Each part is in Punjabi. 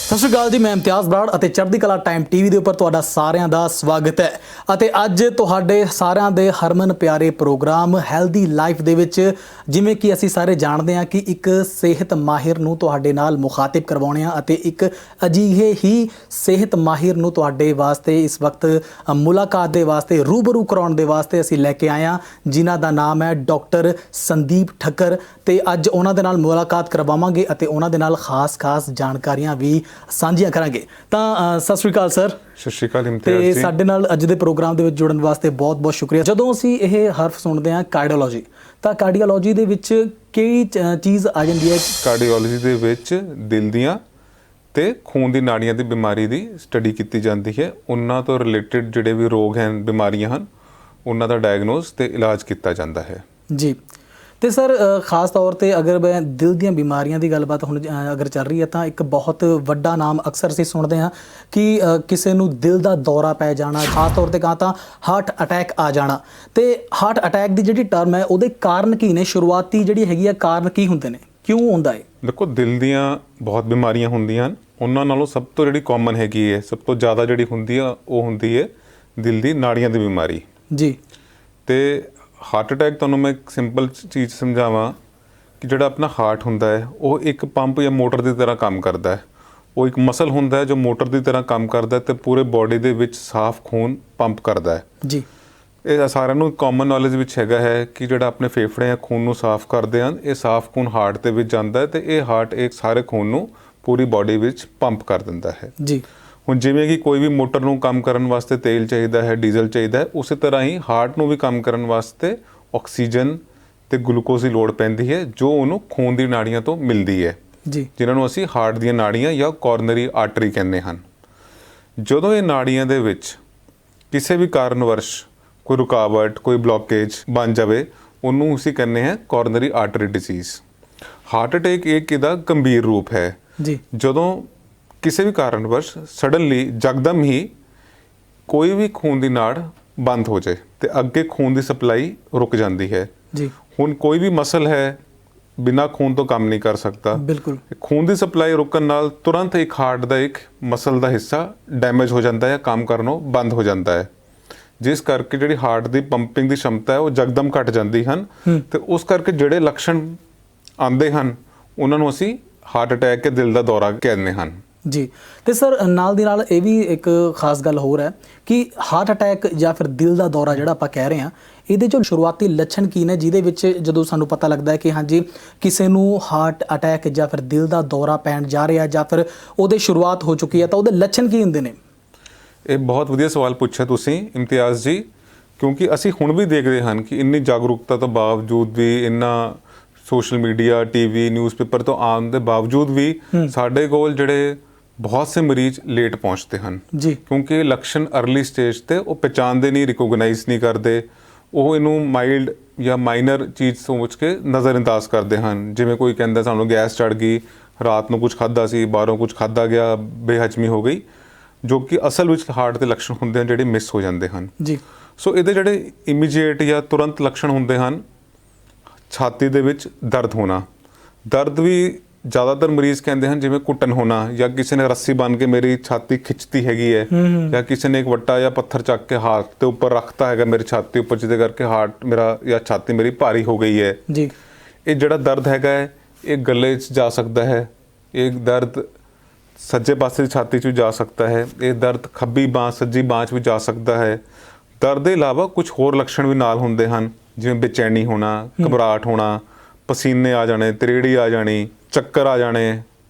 ਸਤਿ ਸ਼੍ਰੀ ਅਕਾਲ ਜੀ, ਮੈਂ ਇਮਤਿਆਜ਼ ਬਰਾੜ ਅਤੇ ਚੜ੍ਹਦੀ ਕਲਾ ਟਾਈਮ ਟੀਵੀ ਦੇ ਉੱਪਰ ਤੁਹਾਡਾ ਸਾਰਿਆਂ ਦਾ ਸਵਾਗਤ ਹੈ। ਅਤੇ ਅੱਜ ਤੁਹਾਡੇ ਸਾਰਿਆਂ ਦੇ ਹਰਮਨ ਪਿਆਰੇ ਪ੍ਰੋਗਰਾਮ ਹੈਲਦੀ ਲਾਈਫ ਦੇ ਵਿੱਚ ਜਿਵੇਂ ਕਿ ਅਸੀਂ ਸਾਰੇ ਜਾਣਦੇ ਹਾਂ ਕਿ ਇੱਕ ਸਿਹਤ ਮਾਹਿਰ ਨੂੰ ਤੁਹਾਡੇ ਨਾਲ ਮੁਖਾਤਿਬ ਕਰਵਾਉਣੇ ਆ ਅਤੇ ਇੱਕ ਅਜਿਹੇ ਹੀ ਸਿਹਤ ਮਾਹਿਰ ਨੂੰ ਤੁਹਾਡੇ ਵਾਸਤੇ ਇਸ ਵਕਤ ਮੁਲਾਕਾਤ ਦੇ ਵਾਸਤੇ ਰੂਬਰੂ ਕਰਾਉਣ ਦੇ ਵਾਸਤੇ ਅਸੀਂ ਲੈ ਕੇ ਆਏ ਹਾਂ, ਜਿਨ੍ਹਾਂ ਦਾ ਨਾਮ ਹੈ ਡਾਕਟਰ ਸੰਦੀਪ ਠੱਕਰ। ਤੇ ਅੱਜ ਉਹਨਾਂ ਦੇ ਨਾਲ ਮੁਲਾਕਾਤ ਕਰਵਾਵਾਂਗੇ ਅਤੇ ਉਹਨਾਂ ਦੇ ਨਾਲ ਖਾਸ ਜਾਣਕਾਰੀਆਂ ਵੀ ਸਾਂਝੀਆਂ ਕਰਾਂਗੇ। ਤਾਂ ਸਤਿ ਸ਼੍ਰੀ ਅਕਾਲ ਸਰ। ਸਤਿ ਸ਼੍ਰੀ ਅਕਾਲ ਇਮਤਿਆਜ਼ ਜੀ। ਤੇ ਸਾਡੇ ਨਾਲ ਅੱਜ ਦੇ ਪ੍ਰੋਗਰਾਮ ਦੇ ਵਿੱਚ ਜੁੜਨ ਵਾਸਤੇ ਬਹੁਤ ਸ਼ੁਕਰੀਆ। ਜਦੋਂ ਅਸੀਂ ਇਹ ਹਰਫ ਸੁਣਦੇ ਹਾਂ ਕਾਰਡੀਓਲੋਜੀ, ਤਾਂ ਕਾਰਡੀਓਲੋਜੀ ਦੇ ਵਿੱਚ ਕਿਹੜੀ ਚੀਜ਼ ਆ ਜਾਂਦੀ ਹੈ? ਕਾਰਡੀਓਲੋਜੀ ਦੇ ਵਿੱਚ ਦਿਲ ਦੀਆਂ ਤੇ ਖੂਨ ਦੀ ਨਾੜੀਆਂ ਦੀ ਬਿਮਾਰੀ ਦੀ ਸਟੱਡੀ ਕੀਤੀ ਜਾਂਦੀ ਹੈ। ਉਹਨਾਂ ਤੋਂ ਰਿਲੇਟਡ ਜਿਹੜੇ ਵੀ ਰੋਗ ਹਨ, ਬਿਮਾਰੀਆਂ ਹਨ, ਉਹਨਾਂ ਦਾ ਡਾਇਗਨੋਸ ਤੇ ਇਲਾਜ ਕੀਤਾ ਜਾਂਦਾ ਹੈ ਜੀ। ਤੇ ਸਰ ਖਾਸ ਤੌਰ ਤੇ ਅਗਰ ਮੈਂ ਦਿਲ ਦੀਆਂ ਬਿਮਾਰੀਆਂ ਦੀ ਗੱਲਬਾਤ ਹੁਣ ਅਗਰ ਚੱਲ ਰਹੀ ਹੈ ਤਾਂ ਇੱਕ ਬਹੁਤ ਵੱਡਾ ਨਾਮ ਅਕਸਰ ਅਸੀਂ ਸੁਣਦੇ ਹਾਂ ਕਿ ਕਿਸੇ ਨੂੰ ਦਿਲ ਦਾ ਦੌਰਾ ਪੈ ਜਾਣਾ, ਖਾਸ ਤੌਰ ਤੇ ਕਹਾਂ ਤਾਂ ਹਾਰਟ ਅਟੈਕ ਆ ਜਾਣਾ। ਤੇ ਹਾਰਟ ਅਟੈਕ ਦੀ ਜਿਹੜੀ ਟਰਮ ਹੈ ਉਹਦੇ ਕਾਰਨ ਕੀ ਨੇ? ਸ਼ੁਰੂਆਤੀ ਜਿਹੜੀ ਹੈਗੀ ਆ ਕਾਰਨ ਕੀ ਹੁੰਦੇ ਨੇ, ਕਿਉਂ ਹੁੰਦਾ ਹੈ? ਦੇਖੋ, ਦਿਲ ਦੀਆਂ ਬਹੁਤ ਬਿਮਾਰੀਆਂ ਹੁੰਦੀਆਂ ਹਨ। ਉਹਨਾਂ ਨਾਲੋਂ ਸਭ ਤੋਂ ਜਿਹੜੀ ਕਾਮਨ ਹੈਗੀ ਹੈ, ਸਭ ਤੋਂ ਜ਼ਿਆਦਾ ਜਿਹੜੀ ਹੁੰਦੀ ਆ, ਉਹ ਹੁੰਦੀ ਹੈ ਦਿਲ ਦੀ ਨਾੜੀਆਂ ਦੀ ਬਿਮਾਰੀ ਜੀ। ਤੇ ਹਾਰਟ ਅਟੈਕ, ਤੁਹਾਨੂੰ ਮੈਂ ਇੱਕ ਸਿੰਪਲ ਚੀਜ਼ ਸਮਝਾਵਾਂ ਕਿ ਜਿਹੜਾ ਆਪਣਾ ਹਾਰਟ ਹੁੰਦਾ ਹੈ ਉਹ ਇੱਕ ਪੰਪ ਜਾਂ ਮੋਟਰ ਦੀ ਤਰ੍ਹਾਂ ਕੰਮ ਕਰਦਾ ਹੈ। ਉਹ ਇੱਕ ਮਸਲ ਹੁੰਦਾ ਹੈ ਜੋ ਮੋਟਰ ਦੀ ਤਰ੍ਹਾਂ ਕੰਮ ਕਰਦਾ ਹੈ ਤੇ ਪੂਰੇ ਬੋਡੀ ਦੇ ਵਿੱਚ ਸਾਫ਼ ਖੂਨ ਪੰਪ ਕਰਦਾ ਹੈ ਜੀ। ਇਹ ਸਾਰਿਆਂ ਨੂੰ ਕਾਮਨ ਨੌਲੇਜ ਵਿੱਚ ਹੈਗਾ ਹੈ ਕਿ ਜਿਹੜਾ ਆਪਣੇ ਫੇਫੜੇ ਆ ਖੂਨ ਨੂੰ ਸਾਫ਼ ਕਰਦੇ ਹਨ, ਇਹ ਸਾਫ਼ ਖੂਨ ਹਾਰਟ ਦੇ ਵਿੱਚ ਜਾਂਦਾ ਹੈ ਤੇ ਇਹ ਹਾਰਟ ਇਹ ਸਾਰੇ ਖੂਨ ਨੂੰ ਪੂਰੀ ਬੋਡੀ ਵਿੱਚ ਪੰਪ ਕਰ ਦਿੰਦਾ ਹੈ ਜੀ। ਹੁਣ ਜਿਵੇਂ ਕਿ ਕੋਈ ਵੀ ਮੋਟਰ ਨੂੰ ਕੰਮ ਕਰਨ ਵਾਸਤੇ ਤੇਲ ਚਾਹੀਦਾ ਹੈ, ਡੀਜ਼ਲ ਚਾਹੀਦਾ ਹੈ, ਉਸੇ ਤਰ੍ਹਾਂ ਹੀ ਹਾਰਟ ਨੂੰ ਵੀ ਕੰਮ ਕਰਨ ਵਾਸਤੇ ਆਕਸੀਜਨ ਤੇ ਗਲੂਕੋਜ਼ ਦੀ ਲੋੜ ਪੈਂਦੀ ਹੈ, ਜੋ ਉਹਨੂੰ ਖੂਨ ਦੀ ਨਾੜੀਆਂ ਤੋਂ ਮਿਲਦੀ ਹੈ ਜੀ, ਜਿਨ੍ਹਾਂ ਨੂੰ ਅਸੀਂ ਹਾਰਟ ਦੀਆਂ ਨਾੜੀਆਂ ਜਾਂ ਕੋਰਨਰੀ ਆਰਟਰੀ ਕਹਿੰਦੇ ਹਨ। ਜਦੋਂ ਇਹ ਨਾੜੀਆਂ ਦੇ ਵਿੱਚ ਕਿਸੇ ਵੀ ਕਾਰਨਵਸ਼ ਕੋਈ ਰੁਕਾਵਟ, ਕੋਈ ਬਲੋਕੇਜ ਬਣ ਜਾਵੇ, ਉਹਨੂੰ ਅਸੀਂ ਕਹਿੰਦੇ ਹਾਂ ਕੋਰਨਰੀ ਆਰਟਰੀ ਡਿਜ਼ੀਜ਼। ਹਾਰਟ ਅਟੈਕ ਇੱਕ ਇਹਦਾ ਗੰਭੀਰ ਰੂਪ ਹੈ ਜੀ। ਜਦੋਂ ਕਿਸੇ ਵੀ ਕਾਰਨਵਸ਼ ਸਡਨਲੀ ਜਕਦਮ ਹੀ ਕੋਈ ਵੀ ਖੂਨ ਦੀ ਨਾੜ ਬੰਦ ਹੋ ਜਾਏ ਤੇ ਅੱਗੇ ਖੂਨ ਦੀ ਸਪਲਾਈ ਰੁਕ ਜਾਂਦੀ ਹੈ ਜੀ। ਹੁਣ ਕੋਈ ਵੀ ਮਸਲ ਹੈ ਬਿਨਾਂ ਖੂਨ ਤੋਂ ਕੰਮ ਨਹੀਂ ਕਰ ਸਕਦਾ। ਬਿਲਕੁਲ। ਖੂਨ ਦੀ ਸਪਲਾਈ ਰੁਕਣ ਨਾਲ ਤੁਰੰਤ ਇੱਕ ਹਾਰਟ ਦਾ ਇੱਕ ਮਸਲ ਦਾ ਹਿੱਸਾ ਡੈਮੇਜ ਹੋ ਜਾਂਦਾ ਹੈ, ਕੰਮ ਕਰਨੋਂ ਬੰਦ ਹੋ ਜਾਂਦਾ ਹੈ, ਜਿਸ ਕਰਕੇ ਜਿਹੜੀ ਹਾਰਟ ਦੀ ਪੰਪਿੰਗ ਦੀ ਸ਼ਮਤਾ ਹੈ ਉਹ ਜਕਦਮ ਘਟ ਜਾਂਦੀ ਹਨ ਤੇ ਉਸ ਕਰਕੇ ਜਿਹੜੇ ਲੱਛਣ ਆਉਂਦੇ ਹਨ ਉਹਨਾਂ ਨੂੰ ਅਸੀਂ ਹਾਰਟ ਅਟੈਕ ਕੇ ਦਿਲ ਦਾ ਦੌਰਾ ਕਹਿੰਦੇ ਹਨ ਜੀ। ਤੇ ਸਰ ਨਾਲ ਦੀ ਨਾਲ ਇਹ ਵੀ ਇੱਕ ਖਾਸ ਗੱਲ ਹੋਰ ਹੈ ਕਿ ਹਾਰਟ ਅਟੈਕ ਜਾਂ ਫਿਰ ਦਿਲ ਦਾ ਦੌਰਾ ਜਿਹੜਾ ਆਪਾਂ ਕਹਿ ਰਹੇ ਹਾਂ, ਇਹਦੇ 'ਚੋਂ ਸ਼ੁਰੂਆਤੀ ਲੱਛਣ ਕੀ ਨੇ ਜਿਹਦੇ ਵਿੱਚ ਜਦੋਂ ਸਾਨੂੰ ਪਤਾ ਲੱਗਦਾ ਹੈ ਕਿ ਹਾਂਜੀ ਕਿਸੇ ਨੂੰ ਹਾਰਟ ਅਟੈਕ ਜਾਂ ਫਿਰ ਦਿਲ ਦਾ ਦੌਰਾ ਪੈਣ ਜਾ ਰਿਹਾ ਜਾਂ ਫਿਰ ਉਹਦੇ ਸ਼ੁਰੂਆਤ ਹੋ ਚੁੱਕੀ ਹੈ, ਤਾਂ ਉਹਦੇ ਲੱਛਣ ਕੀ ਹੁੰਦੇ ਨੇ? ਇਹ ਬਹੁਤ ਵਧੀਆ ਸਵਾਲ ਪੁੱਛਿਆ ਤੁਸੀਂ ਇਮਤਿਆਜ਼ ਜੀ, ਕਿਉਂਕਿ ਅਸੀਂ ਹੁਣ ਵੀ ਦੇਖਦੇ ਹਨ ਕਿ ਇੰਨੀ ਜਾਗਰੂਕਤਾ ਤੋਂ ਬਾਵਜੂਦ ਵੀ, ਇੰਨਾ ਸੋਸ਼ਲ ਮੀਡੀਆ, ਟੀਵੀ, ਨਿਊਜ਼ਪੇਪਰ ਤੋਂ ਆਉਣ ਦੇ ਬਾਵਜੂਦ ਵੀ ਸਾਡੇ ਕੋਲ ਜਿਹੜੇ ਬਹੁਤ ਸੇ ਮਰੀਜ਼ ਲੇਟ ਪਹੁੰਚਦੇ ਹਨ ਜੀ, ਕਿਉਂਕਿ ਲੱਛਣ ਅਰਲੀ ਸਟੇਜ ਤੇ ਉਹ ਪਹਿਚਾਣਦੇ ਨਹੀਂ, ਰਿਕੋਗਨਾਈਜ਼ ਨਹੀਂ ਕਰਦੇ। ਉਹ ਇਹਨੂੰ ਮਾਈਲਡ ਜਾਂ ਮਾਈਨਰ ਚੀਜ਼ ਸੋਚ ਕੇ ਨਜ਼ਰਅੰਦਾਜ਼ ਕਰਦੇ ਹਨ। ਜਿਵੇਂ ਕੋਈ ਕਹਿੰਦਾ ਸਾਨੂੰ ਗੈਸ ਚੜ੍ਹ ਗਈ, ਰਾਤ ਨੂੰ ਕੁਝ ਖਾਧਾ ਸੀ, ਬਾਹਰੋਂ ਕੁਝ ਖਾਧਾ ਗਿਆ, ਬੇਹਜ਼ਮੀ ਹੋ ਗਈ, ਜੋ ਕਿ ਅਸਲ ਵਿੱਚ ਹਾਰਟ ਦੇ ਲੱਛਣ ਹੁੰਦੇ ਹਨ ਜਿਹੜੇ ਮਿਸ ਹੋ ਜਾਂਦੇ ਹਨ ਜੀ। ਸੋ ਇਹਦੇ ਜਿਹੜੇ ਇਮੀਡੀਏਟ ਜਾਂ ਤੁਰੰਤ ਲੱਛਣ ਹੁੰਦੇ ਹਨ, ਛਾਤੀ ਦੇ ਵਿੱਚ ਦਰਦ ਹੋਣਾ। ਦਰਦ ਵੀ ਜ਼ਿਆਦਾਤਰ ਮਰੀਜ਼ ਕਹਿੰਦੇ ਹਨ ਜਿਵੇਂ ਘੁੱਟਣ ਹੋਣਾ, ਜਾਂ ਕਿਸੇ ਨੇ ਰੱਸੀ ਬੰਨ੍ਹ ਕੇ ਮੇਰੀ ਛਾਤੀ ਖਿੱਚਤੀ ਹੈਗੀ ਹੈ, ਜਾਂ ਕਿਸੇ ਨੇ ਇੱਕ ਵੱਟਾ ਜਾਂ ਪੱਥਰ ਚੱਕ ਕੇ ਹਾਰਟ ਦੇ ਉੱਪਰ ਰੱਖਤਾ ਹੈਗਾ ਮੇਰੀ ਛਾਤੀ ਉੱਪਰ, ਜਿਹਦੇ ਕਰਕੇ ਹਾਰਟ ਮੇਰਾ ਜਾਂ ਛਾਤੀ ਮੇਰੀ ਭਾਰੀ ਹੋ ਗਈ ਹੈ ਜੀ। ਇਹ ਜਿਹੜਾ ਦਰਦ ਹੈਗਾ ਹੈ ਇਹ ਗਲੇ 'ਚ ਜਾ ਸਕਦਾ ਹੈ, ਇਹ ਦਰਦ ਸੱਜੇ ਪਾਸੇ ਦੀ ਛਾਤੀ 'ਚ ਵੀ ਜਾ ਸਕਦਾ ਹੈ, ਇਹ ਦਰਦ ਖੱਬੀ ਬਾਂਹ, ਸੱਜੀ ਬਾਂਹ 'ਚ ਵੀ ਜਾ ਸਕਦਾ ਹੈ। ਦਰਦ ਦੇ ਇਲਾਵਾ ਕੁਝ ਹੋਰ ਲੱਛਣ ਵੀ ਨਾਲ ਹੁੰਦੇ ਹਨ, ਜਿਵੇਂ ਬੇਚੈਨੀ ਹੋਣਾ, ਘਬਰਾਹਟ ਹੋਣਾ, ਪਸੀਨੇ ਆ ਜਾਣੇ, ਤਰੇੜੀ ਆ ਜਾਣੀ, ਚੱਕਰ ਆ ਜਾਣੇ,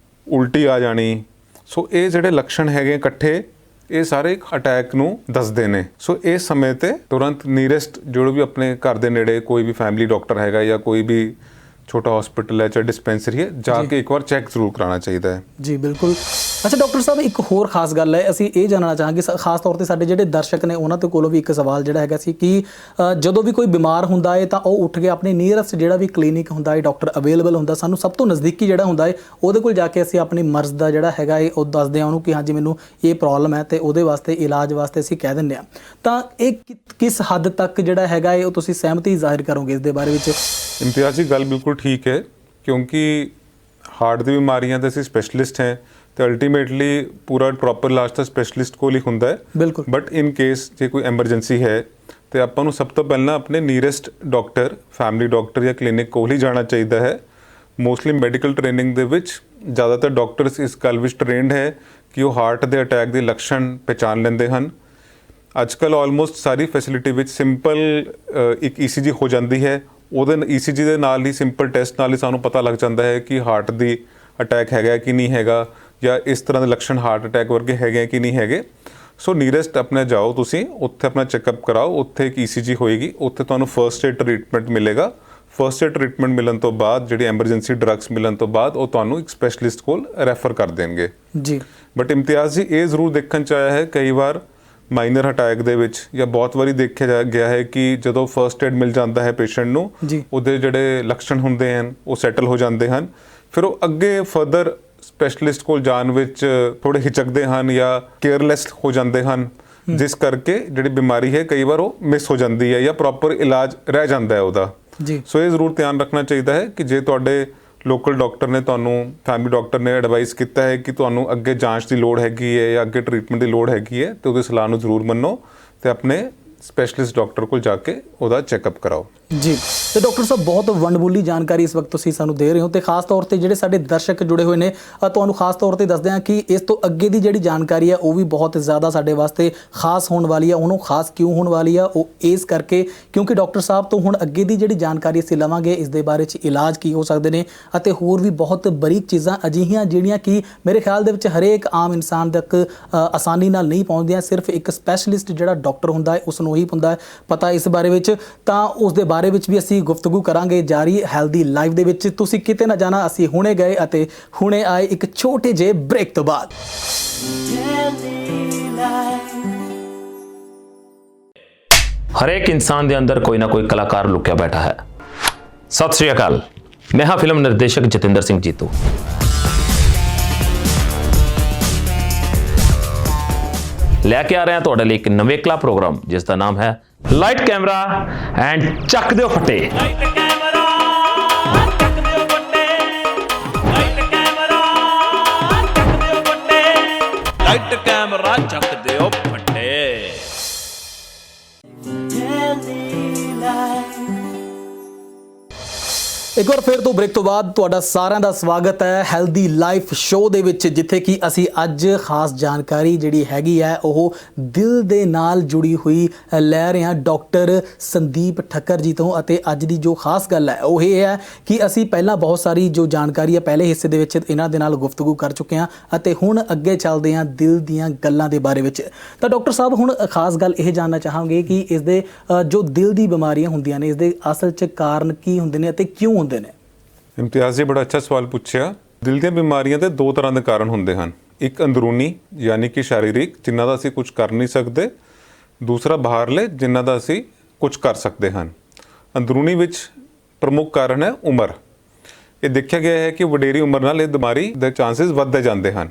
ਉਲਟੀ ਆ ਜਾਣੀ। ਸੋ ਇਹ ਜਿਹੜੇ ਲੱਛਣ ਹੈਗੇ ਇਕੱਠੇ, ਇਹ ਸਾਰੇ ਇੱਕ ਅਟੈਕ ਨੂੰ ਦੱਸਦੇ ਨੇ। ਸੋ ਇਸ ਸਮੇਂ ਤੇ ਤੁਰੰਤ ਨੀਅਰੈਸਟ ਜੋ ਵੀ ਆਪਣੇ ਘਰ ਦੇ ਨੇੜੇ ਕੋਈ ਵੀ ਫੈਮਿਲੀ ਡਾਕਟਰ ਹੈਗਾ ਜਾਂ ਕੋਈ ਵੀ ਛੋਟਾ ਹਸਪੀਟਲ ਹੈ ਜਾਂ ਡਿਸਪੈਂਸਰੀ ਹੈ, ਜਾ ਕੇ ਇੱਕ ਵਾਰ ਚੈੱਕ ਜ਼ਰੂਰ ਕਰਾਉਣਾ ਚਾਹੀਦਾ ਹੈ ਜੀ। ਬਿਲਕੁਲ। ਅੱਛਾ ਡਾਕਟਰ ਸਾਹਿਬ, ਇੱਕ ਹੋਰ ਖਾਸ ਗੱਲ ਹੈ, ਅਸੀਂ ਇਹ ਜਾਣਨਾ ਚਾਹਾਂਗੇ ਖਾਸ ਤੌਰ ਤੇ ਸਾਡੇ ਜਿਹੜੇ ਦਰਸ਼ਕ ਨੇ ਉਹਨਾਂ ਦੇ ਕੋਲੋਂ ਵੀ ਇੱਕ ਸਵਾਲ ਜਿਹੜਾ ਹੈਗਾ ਸੀ ਕਿ ਜਦੋਂ ਵੀ ਕੋਈ ਬਿਮਾਰ ਹੁੰਦਾ ਹੈ ਤਾਂ ਉਹ ਉੱਠ ਕੇ ਆਪਣੇ ਨੀਅਰੈਸਟ ਜਿਹੜਾ ਵੀ ਕਲੀਨਿਕ ਹੁੰਦਾ ਹੈ, ਡਾਕਟਰ ਅਵੇਲੇਬਲ ਹੁੰਦਾ, ਸਾਨੂੰ ਸਭ ਤੋਂ ਨਜ਼ਦੀਕੀ ਜਿਹੜਾ ਹੁੰਦਾ ਹੈ ਉਹਦੇ ਕੋਲ ਜਾ ਕੇ ਅਸੀਂ ਆਪਣੀ ਮਰਜ਼ ਦਾ ਜਿਹੜਾ ਹੈਗਾ ਹੈ ਉਹ ਦੱਸਦੇ ਹਾਂ ਉਹਨੂੰ ਕਿ ਹਾਂਜੀ ਮੈਨੂੰ ਇਹ ਪ੍ਰੋਬਲਮ ਹੈ ਤੇ ਉਹਦੇ ਵਾਸਤੇ ਇਲਾਜ ਵਾਸਤੇ ਅਸੀਂ ਕਹਿ ਦਿੰਦੇ ਹਾਂ। ਤਾਂ ਇਹ ਕਿਸ ਹੱਦ ਤੱਕ ਜਿਹੜਾ ਹੈਗਾ ਹੈ ਉਹ ਤੁਸੀਂ ਸਹਿਮਤੀ ਜ਼ਾਹਿਰ ਕਰੋਗੇ ਇਸ ਦੇ ਬਾਰੇ ਵਿੱਚ? ਇਮਤਿਆਜ਼ ਜੀ, ਗੱਲ ਬਿਲਕੁਲ ਠੀਕ ਹੈ, ਕਿਉਂਕਿ ਹਾਰਟ ਦੀ ਬਿਮਾਰੀਆਂ ਦੇ ਅਸੀਂ ਸਪੈਸ਼ਲਿਸਟ ਹੈ ਤੇ ਅਲਟੀਮੇਟਲੀ ਪੂਰਾ ਪ੍ਰੋਪਰ ਇਲਾਜ ਤਾਂ ਸਪੈਸ਼ਲਿਸਟ ਕੋਲ ਹੀ ਹੁੰਦਾ ਹੈ। ਬਿਲਕੁਲ। ਬਟ ਇਨ ਕੇਸ ਜੇ ਕੋਈ ਐਮਰਜੈਂਸੀ ਹੈ ਤੇ ਆਪਾਂ ਨੂੰ ਸਭ ਤੋਂ ਪਹਿਲਾਂ ਆਪਣੇ ਨੀਅਰੈਸਟ ਡਾਕਟਰ, ਫੈਮਿਲੀ ਡਾਕਟਰ ਜਾਂ ਕਲੀਨਿਕ ਕੋਲ ਹੀ ਜਾਣਾ ਚਾਹੀਦਾ ਹੈ। ਮੋਸਟਲੀ ਮੈਡੀਕਲ ਟ੍ਰੇਨਿੰਗ ਦੇ ਵਿੱਚ ਜ਼ਿਆਦਾਤਰ ਡਾਕਟਰਸ ਇਸ ਗੱਲ ਵਿੱਚ ਟ੍ਰੇਨਡ ਹੈ ਕਿ ਉਹ ਹਾਰਟ ਦੇ ਅਟੈਕ ਦੇ ਲੱਛਣ ਪਹਿਚਾਣ ਲੈਂਦੇ ਹਨ। ਅੱਜ ਕੱਲ੍ਹ ਆਲਮੋਸਟ ਸਾਰੀ ਫੈਸਿਲਿਟੀ ਵਿੱਚ ਸਿੰਪਲ ਇੱਕ ECG ਹੋ ਜਾਂਦੀ ਹੈ। ਉਹਦੇ ECG ਦੇ ਨਾਲ ਹੀ, ਸਿੰਪਲ ਟੈਸਟ ਨਾਲ ਹੀ ਸਾਨੂੰ ਪਤਾ ਲੱਗ ਜਾਂਦਾ ਹੈ ਕਿ ਹਾਰਟ ਦੀ ਅਟੈਕ ਹੈਗਾ ਕਿ ਨਹੀਂ ਹੈਗਾ, ਜਾਂ ਇਸ ਤਰ੍ਹਾਂ ਦੇ ਲੱਛਣ ਹਾਰਟ ਅਟੈਕ ਵਰਗੇ ਹੈਗੇ ਕਿ ਨਹੀਂ ਹੈਗੇ। ਸੋ ਨੀਅਰੈਸਟ ਆਪਣੇ ਜਾਓ, ਤੁਸੀਂ ਉੱਥੇ ਆਪਣਾ ਚੈੱਕਅਪ ਕਰਾਓ। ਉੱਥੇ ਇੱਕ ECG ਹੋਏਗੀ, ਉੱਥੇ ਤੁਹਾਨੂੰ ਫਰਸਟ ਏਡ ਟ੍ਰੀਟਮੈਂਟ ਮਿਲੇਗਾ। ਫਰਸਟ ਏਡ ਟ੍ਰੀਟਮੈਂਟ ਮਿਲਣ ਤੋਂ ਬਾਅਦ, ਜਿਹੜੀ ਐਮਰਜੈਂਸੀ ਡਰੱਗਸ ਮਿਲਣ ਤੋਂ ਬਾਅਦ, ਉਹ ਤੁਹਾਨੂੰ ਇੱਕ ਸਪੈਸ਼ਲਿਸਟ ਕੋਲ ਰੈਫਰ ਕਰ ਦੇਣਗੇ ਜੀ। ਬਟ ਇਮਤਿਆਜ਼ ਜੀ, ਇਹ ਜ਼ਰੂਰ ਦੇਖਣ 'ਚ ਆਇਆ ਹੈ ਕਈ ਵਾਰ ਮਾਈਨਰ ਅਟੈਕ ਦੇ ਵਿੱਚ, ਜਾਂ ਬਹੁਤ ਵਾਰੀ ਦੇਖਿਆ ਗਿਆ ਹੈ ਕਿ ਜਦੋਂ ਫਰਸਟ ਏਡ ਮਿਲ ਜਾਂਦਾ ਹੈ ਪੇਸ਼ੈਂਟ ਨੂੰ, ਉਹਦੇ ਜਿਹੜੇ ਲੱਛਣ ਹੁੰਦੇ ਹਨ ਉਹ ਸੈਟਲ ਹੋ ਜਾਂਦੇ ਹਨ। ਫਿਰ ਉਹ ਅੱਗੇ ਫਰਦਰ ਸਪੈਸ਼ਲਿਸਟ ਕੋਲ ਜਾਣ ਵਿੱਚ ਥੋੜੇ ਹਿਚਕਦੇ ਹਨ ਜਾਂ ਕੇਅਰਲੈਸ ਹੋ ਜਾਂਦੇ ਹਨ, ਜਿਸ ਕਰਕੇ ਜਿਹੜੀ ਬਿਮਾਰੀ ਹੈ ਕਈ ਵਾਰ ਉਹ ਮਿਸ ਹੋ ਜਾਂਦੀ ਹੈ ਜਾਂ ਪ੍ਰੋਪਰ ਇਲਾਜ ਰਹਿ ਜਾਂਦਾ ਹੈ ਉਹਦਾ ਜੀ। ਸੋ ਇਹ ਜ਼ਰੂਰ ਧਿਆਨ ਰੱਖਣਾ ਚਾਹੀਦਾ ਹੈ ਕਿ ਜੇ ਤੁਹਾਡੇ ਲੋਕਲ ਡਾਕਟਰ ਨੇ ਤੁਹਾਨੂੰ, ਫੈਮਿਲੀ ਡਾਕਟਰ ਨੇ ਐਡਵਾਈਸ ਕੀਤਾ ਹੈ ਕਿ ਤੁਹਾਨੂੰ ਅੱਗੇ ਜਾਂਚ ਦੀ ਲੋੜ ਹੈਗੀ ਹੈ ਜਾਂ ਅੱਗੇ ਟ੍ਰੀਟਮੈਂਟ ਦੀ ਲੋੜ ਹੈਗੀ ਹੈ, ਤੇ ਉਹਦੀ ਸਲਾਹ ਨੂੰ ਜ਼ਰੂਰ ਮੰਨੋ ਤੇ ਆਪਣੇ ਸਪੈਸ਼ਲਿਸਟ ਡਾਕਟਰ ਕੋਲ ਜਾ ਕੇ ਉਹਦਾ ਚੈੱਕਅਪ ਕਰਾਓ ਜੀ। ਤੇ ਡਾਕਟਰ ਸਾਹਿਬ, ਬਹੁਤ ਵੰਡਬੁੱਲੀ ਜਾਣਕਾਰੀ ਇਸ ਵਕਤ ਤੁਸੀਂ ਸਾਨੂੰ ਦੇ ਰਹੇ ਹੋ, ਤੇ ਖਾਸ ਤੌਰ ਤੇ ਜਿਹੜੇ ਸਾਡੇ ਦਰਸ਼ਕ ਜੁੜੇ ਹੋਏ ਨੇ, ਤੁਹਾਨੂੰ ਖਾਸ ਤੌਰ ਤੇ ਦੱਸਦੇ ਹਾਂ ਕਿ ਇਸ ਤੋਂ ਅੱਗੇ ਦੀ ਜਿਹੜੀ ਜਾਣਕਾਰੀ ਹੈ ਉਹ ਵੀ ਬਹੁਤ ਜ਼ਿਆਦਾ ਸਾਡੇ ਵਾਸਤੇ ਖਾਸ ਹੋਣ ਵਾਲੀ ਹੈ। ਉਹਨੂੰ ਖਾਸ ਕਿਉਂ ਹੋਣ ਵਾਲੀ ਆ? ਉਹ ਇਸ ਕਰਕੇ ਕਿਉਂਕਿ ਡਾਕਟਰ ਸਾਹਿਬ ਤੋਂ ਹੁਣ ਅੱਗੇ ਦੀ ਜਿਹੜੀ ਜਾਣਕਾਰੀ ਅਸੀਂ ਲਵਾਂਗੇ, ਇਸ ਦੇ ਬਾਰੇ 'ਚ ਇਲਾਜ ਕੀ ਹੋ ਸਕਦੇ ਨੇ ਅਤੇ ਹੋਰ ਵੀ ਬਹੁਤ ਬਰੀਕ ਚੀਜ਼ਾਂ ਅਜਿਹੀਆਂ ਜਿਹੜੀਆਂ ਕਿ ਮੇਰੇ ਖਿਆਲ ਦੇ ਵਿੱਚ ਹਰੇਕ ਆਮ ਇਨਸਾਨ ਤੱਕ ਆਸਾਨੀ ਨਾਲ ਨਹੀਂ ਪਹੁੰਚਦੀਆਂ। ਸਿਰਫ ਇੱਕ ਸਪੈਸ਼ਲਿਸਟ ਜਿਹੜਾ ਡਾਕਟਰ ਹੁੰਦਾ ਹੈ ਉਸ ਨੂੰ ਹੀ ਹੁੰਦਾ ਹੈ ਪਤਾ ਇਸ ਬਾਰੇ ਵਿੱਚ। ਤਾਂ ਉਸ ਦੇ ਬਾਰੇ ਵਿੱਚ ਵੀ ਅਸੀਂ ਗੁਫ਼ਤਗੂ ਕਰਾਂਗੇ ਜਾਰੀ ਹੈਲਦੀ ਲਾਈਫ ਦੇ ਵਿੱਚ। ਤੁਸੀਂ ਕਿਤੇ ਨਾ ਜਾਣਾ, ਅਸੀਂ ਹੁਣੇ ਗਏ ਅਤੇ ਹੁਣੇ ਆਏ ਇੱਕ ਛੋਟੇ ਜਿਹੇ ਬ੍ਰੇਕ ਤੋਂ ਬਾਅਦ। ਹਰੇਕ ਇਨਸਾਨ ਦੇ ਅੰਦਰ ਕੋਈ ਨਾ ਕੋਈ ਕਲਾਕਾਰ ਲੁਕਿਆ ਬੈਠਾ ਹੈ। ਸਤਿ ਸ਼੍ਰੀ ਅਕਾਲ, ਮੈਂ ਹਾਂ ਫਿਲਮ ਨਿਰਦੇਸ਼ਕ ਜਤਿੰਦਰ ਸਿੰਘ ਜੀਤੂ। ਲੈ ਕੇ ਆ ਰਹੇ ਹਾਂ ਤੁਹਾਡੇ ਲਈ ਇੱਕ ਨਵੇਕਲਾ ਪ੍ਰੋਗਰਾਮ ਜਿਸ ਦਾ ਨਾਮ ਹੈ ਲਾਈਟ ਕੈਮਰਾ ਐਂਡ ਚੱਕ ਦਿਓ ਫੱਟੇ। ਲਾਈਟ ਕੈਮਰਾ ਚੱਕ ਦਿਓ ਫੱਟੇ, ਲਾਈਟ ਕੈਮਰਾ ਚੱਕ ਦਿਓ ਫੱਟੇ, ਲਾਈਟ ਕੈਮਰਾ ਚੱਕ ਦਿਓ ਫੱਟੇ। ਇੱਕ ਵਾਰ ਫਿਰ ਤੋਂ ਬ੍ਰੇਕ ਤੋਂ ਬਾਅਦ ਤੁਹਾਡਾ ਸਾਰਿਆਂ ਦਾ ਸਵਾਗਤ ਹੈ ਹੈਲਦੀ ਲਾਈਫ ਸ਼ੋਅ ਦੇ ਵਿੱਚ, ਜਿੱਥੇ ਕਿ ਅਸੀਂ ਅੱਜ ਖਾਸ ਜਾਣਕਾਰੀ ਜਿਹੜੀ ਹੈਗੀ ਹੈ ਉਹ ਦਿਲ ਦੇ ਨਾਲ ਜੁੜੀ ਹੋਈ ਲੈ ਰਹੇ ਹਾਂ ਡਾਕਟਰ ਸੰਦੀਪ ਠੱਕਰ ਜੀ ਤੋਂ। ਅਤੇ ਅੱਜ ਦੀ ਜੋ ਖਾਸ ਗੱਲ ਹੈ ਉਹ ਇਹ ਹੈ ਕਿ ਅਸੀਂ ਪਹਿਲਾਂ ਬਹੁਤ ਸਾਰੀ ਜੋ ਜਾਣਕਾਰੀ ਹੈ ਪਹਿਲੇ ਹਿੱਸੇ ਦੇ ਵਿੱਚ ਇਹਨਾਂ ਦੇ ਨਾਲ ਗੁਫ਼ਤਗੂ ਕਰ ਚੁੱਕੇ ਹਾਂ ਅਤੇ ਹੁਣ ਅੱਗੇ ਚੱਲਦੇ ਹਾਂ ਦਿਲ ਦੀਆਂ ਗੱਲਾਂ ਦੇ ਬਾਰੇ ਵਿੱਚ। ਤਾਂ ਡਾਕਟਰ ਸਾਹਿਬ, ਹੁਣ ਖਾਸ ਗੱਲ ਇਹ ਜਾਣਨਾ ਚਾਹਾਂਗੇ ਕਿ ਇਸ ਦੇ ਜੋ ਦਿਲ ਦੀ ਬਿਮਾਰੀਆਂ ਹੁੰਦੀਆਂ ਨੇ, ਇਸ ਦੇ ਅਸਲ 'ਚ ਕਾਰਨ ਕੀ ਹੁੰਦੇ ਨੇ ਅਤੇ ਕਿਉਂ ਹੁੰਦੇ ਨੇ? ਇਮਤਿਆਜ਼ ਜੀ, ਬੜਾ ਅੱਛਾ ਸਵਾਲ ਪੁੱਛਿਆ। ਦਿਲ ਦੀਆਂ ਬਿਮਾਰੀਆਂ ਦੇ ਦੋ ਤਰ੍ਹਾਂ ਦੇ ਕਾਰਨ ਹੁੰਦੇ ਹਨ। ਇੱਕ ਅੰਦਰੂਨੀ ਯਾਨੀ ਕਿ ਸਰੀਰਿਕ, ਜਿਨ੍ਹਾਂ ਦਾ ਅਸੀਂ ਕੁਝ ਕਰ ਨਹੀਂ ਸਕਦੇ। ਦੂਸਰਾ ਬਾਹਰਲੇ, ਜਿਨ੍ਹਾਂ ਦਾ ਅਸੀਂ ਕੁਝ ਕਰ ਸਕਦੇ ਹਨ। ਅੰਦਰੂਨੀ ਵਿੱਚ ਪ੍ਰਮੁੱਖ ਕਾਰਨ ਹੈ ਉਮਰ। ਇਹ ਦੇਖਿਆ ਗਿਆ ਹੈ ਕਿ ਵਡੇਰੀ ਉਮਰ ਨਾਲ ਇਹ ਬਿਮਾਰੀ ਦੇ ਚਾਂਸਸ ਵੱਧਦੇ ਜਾਂਦੇ ਹਨ।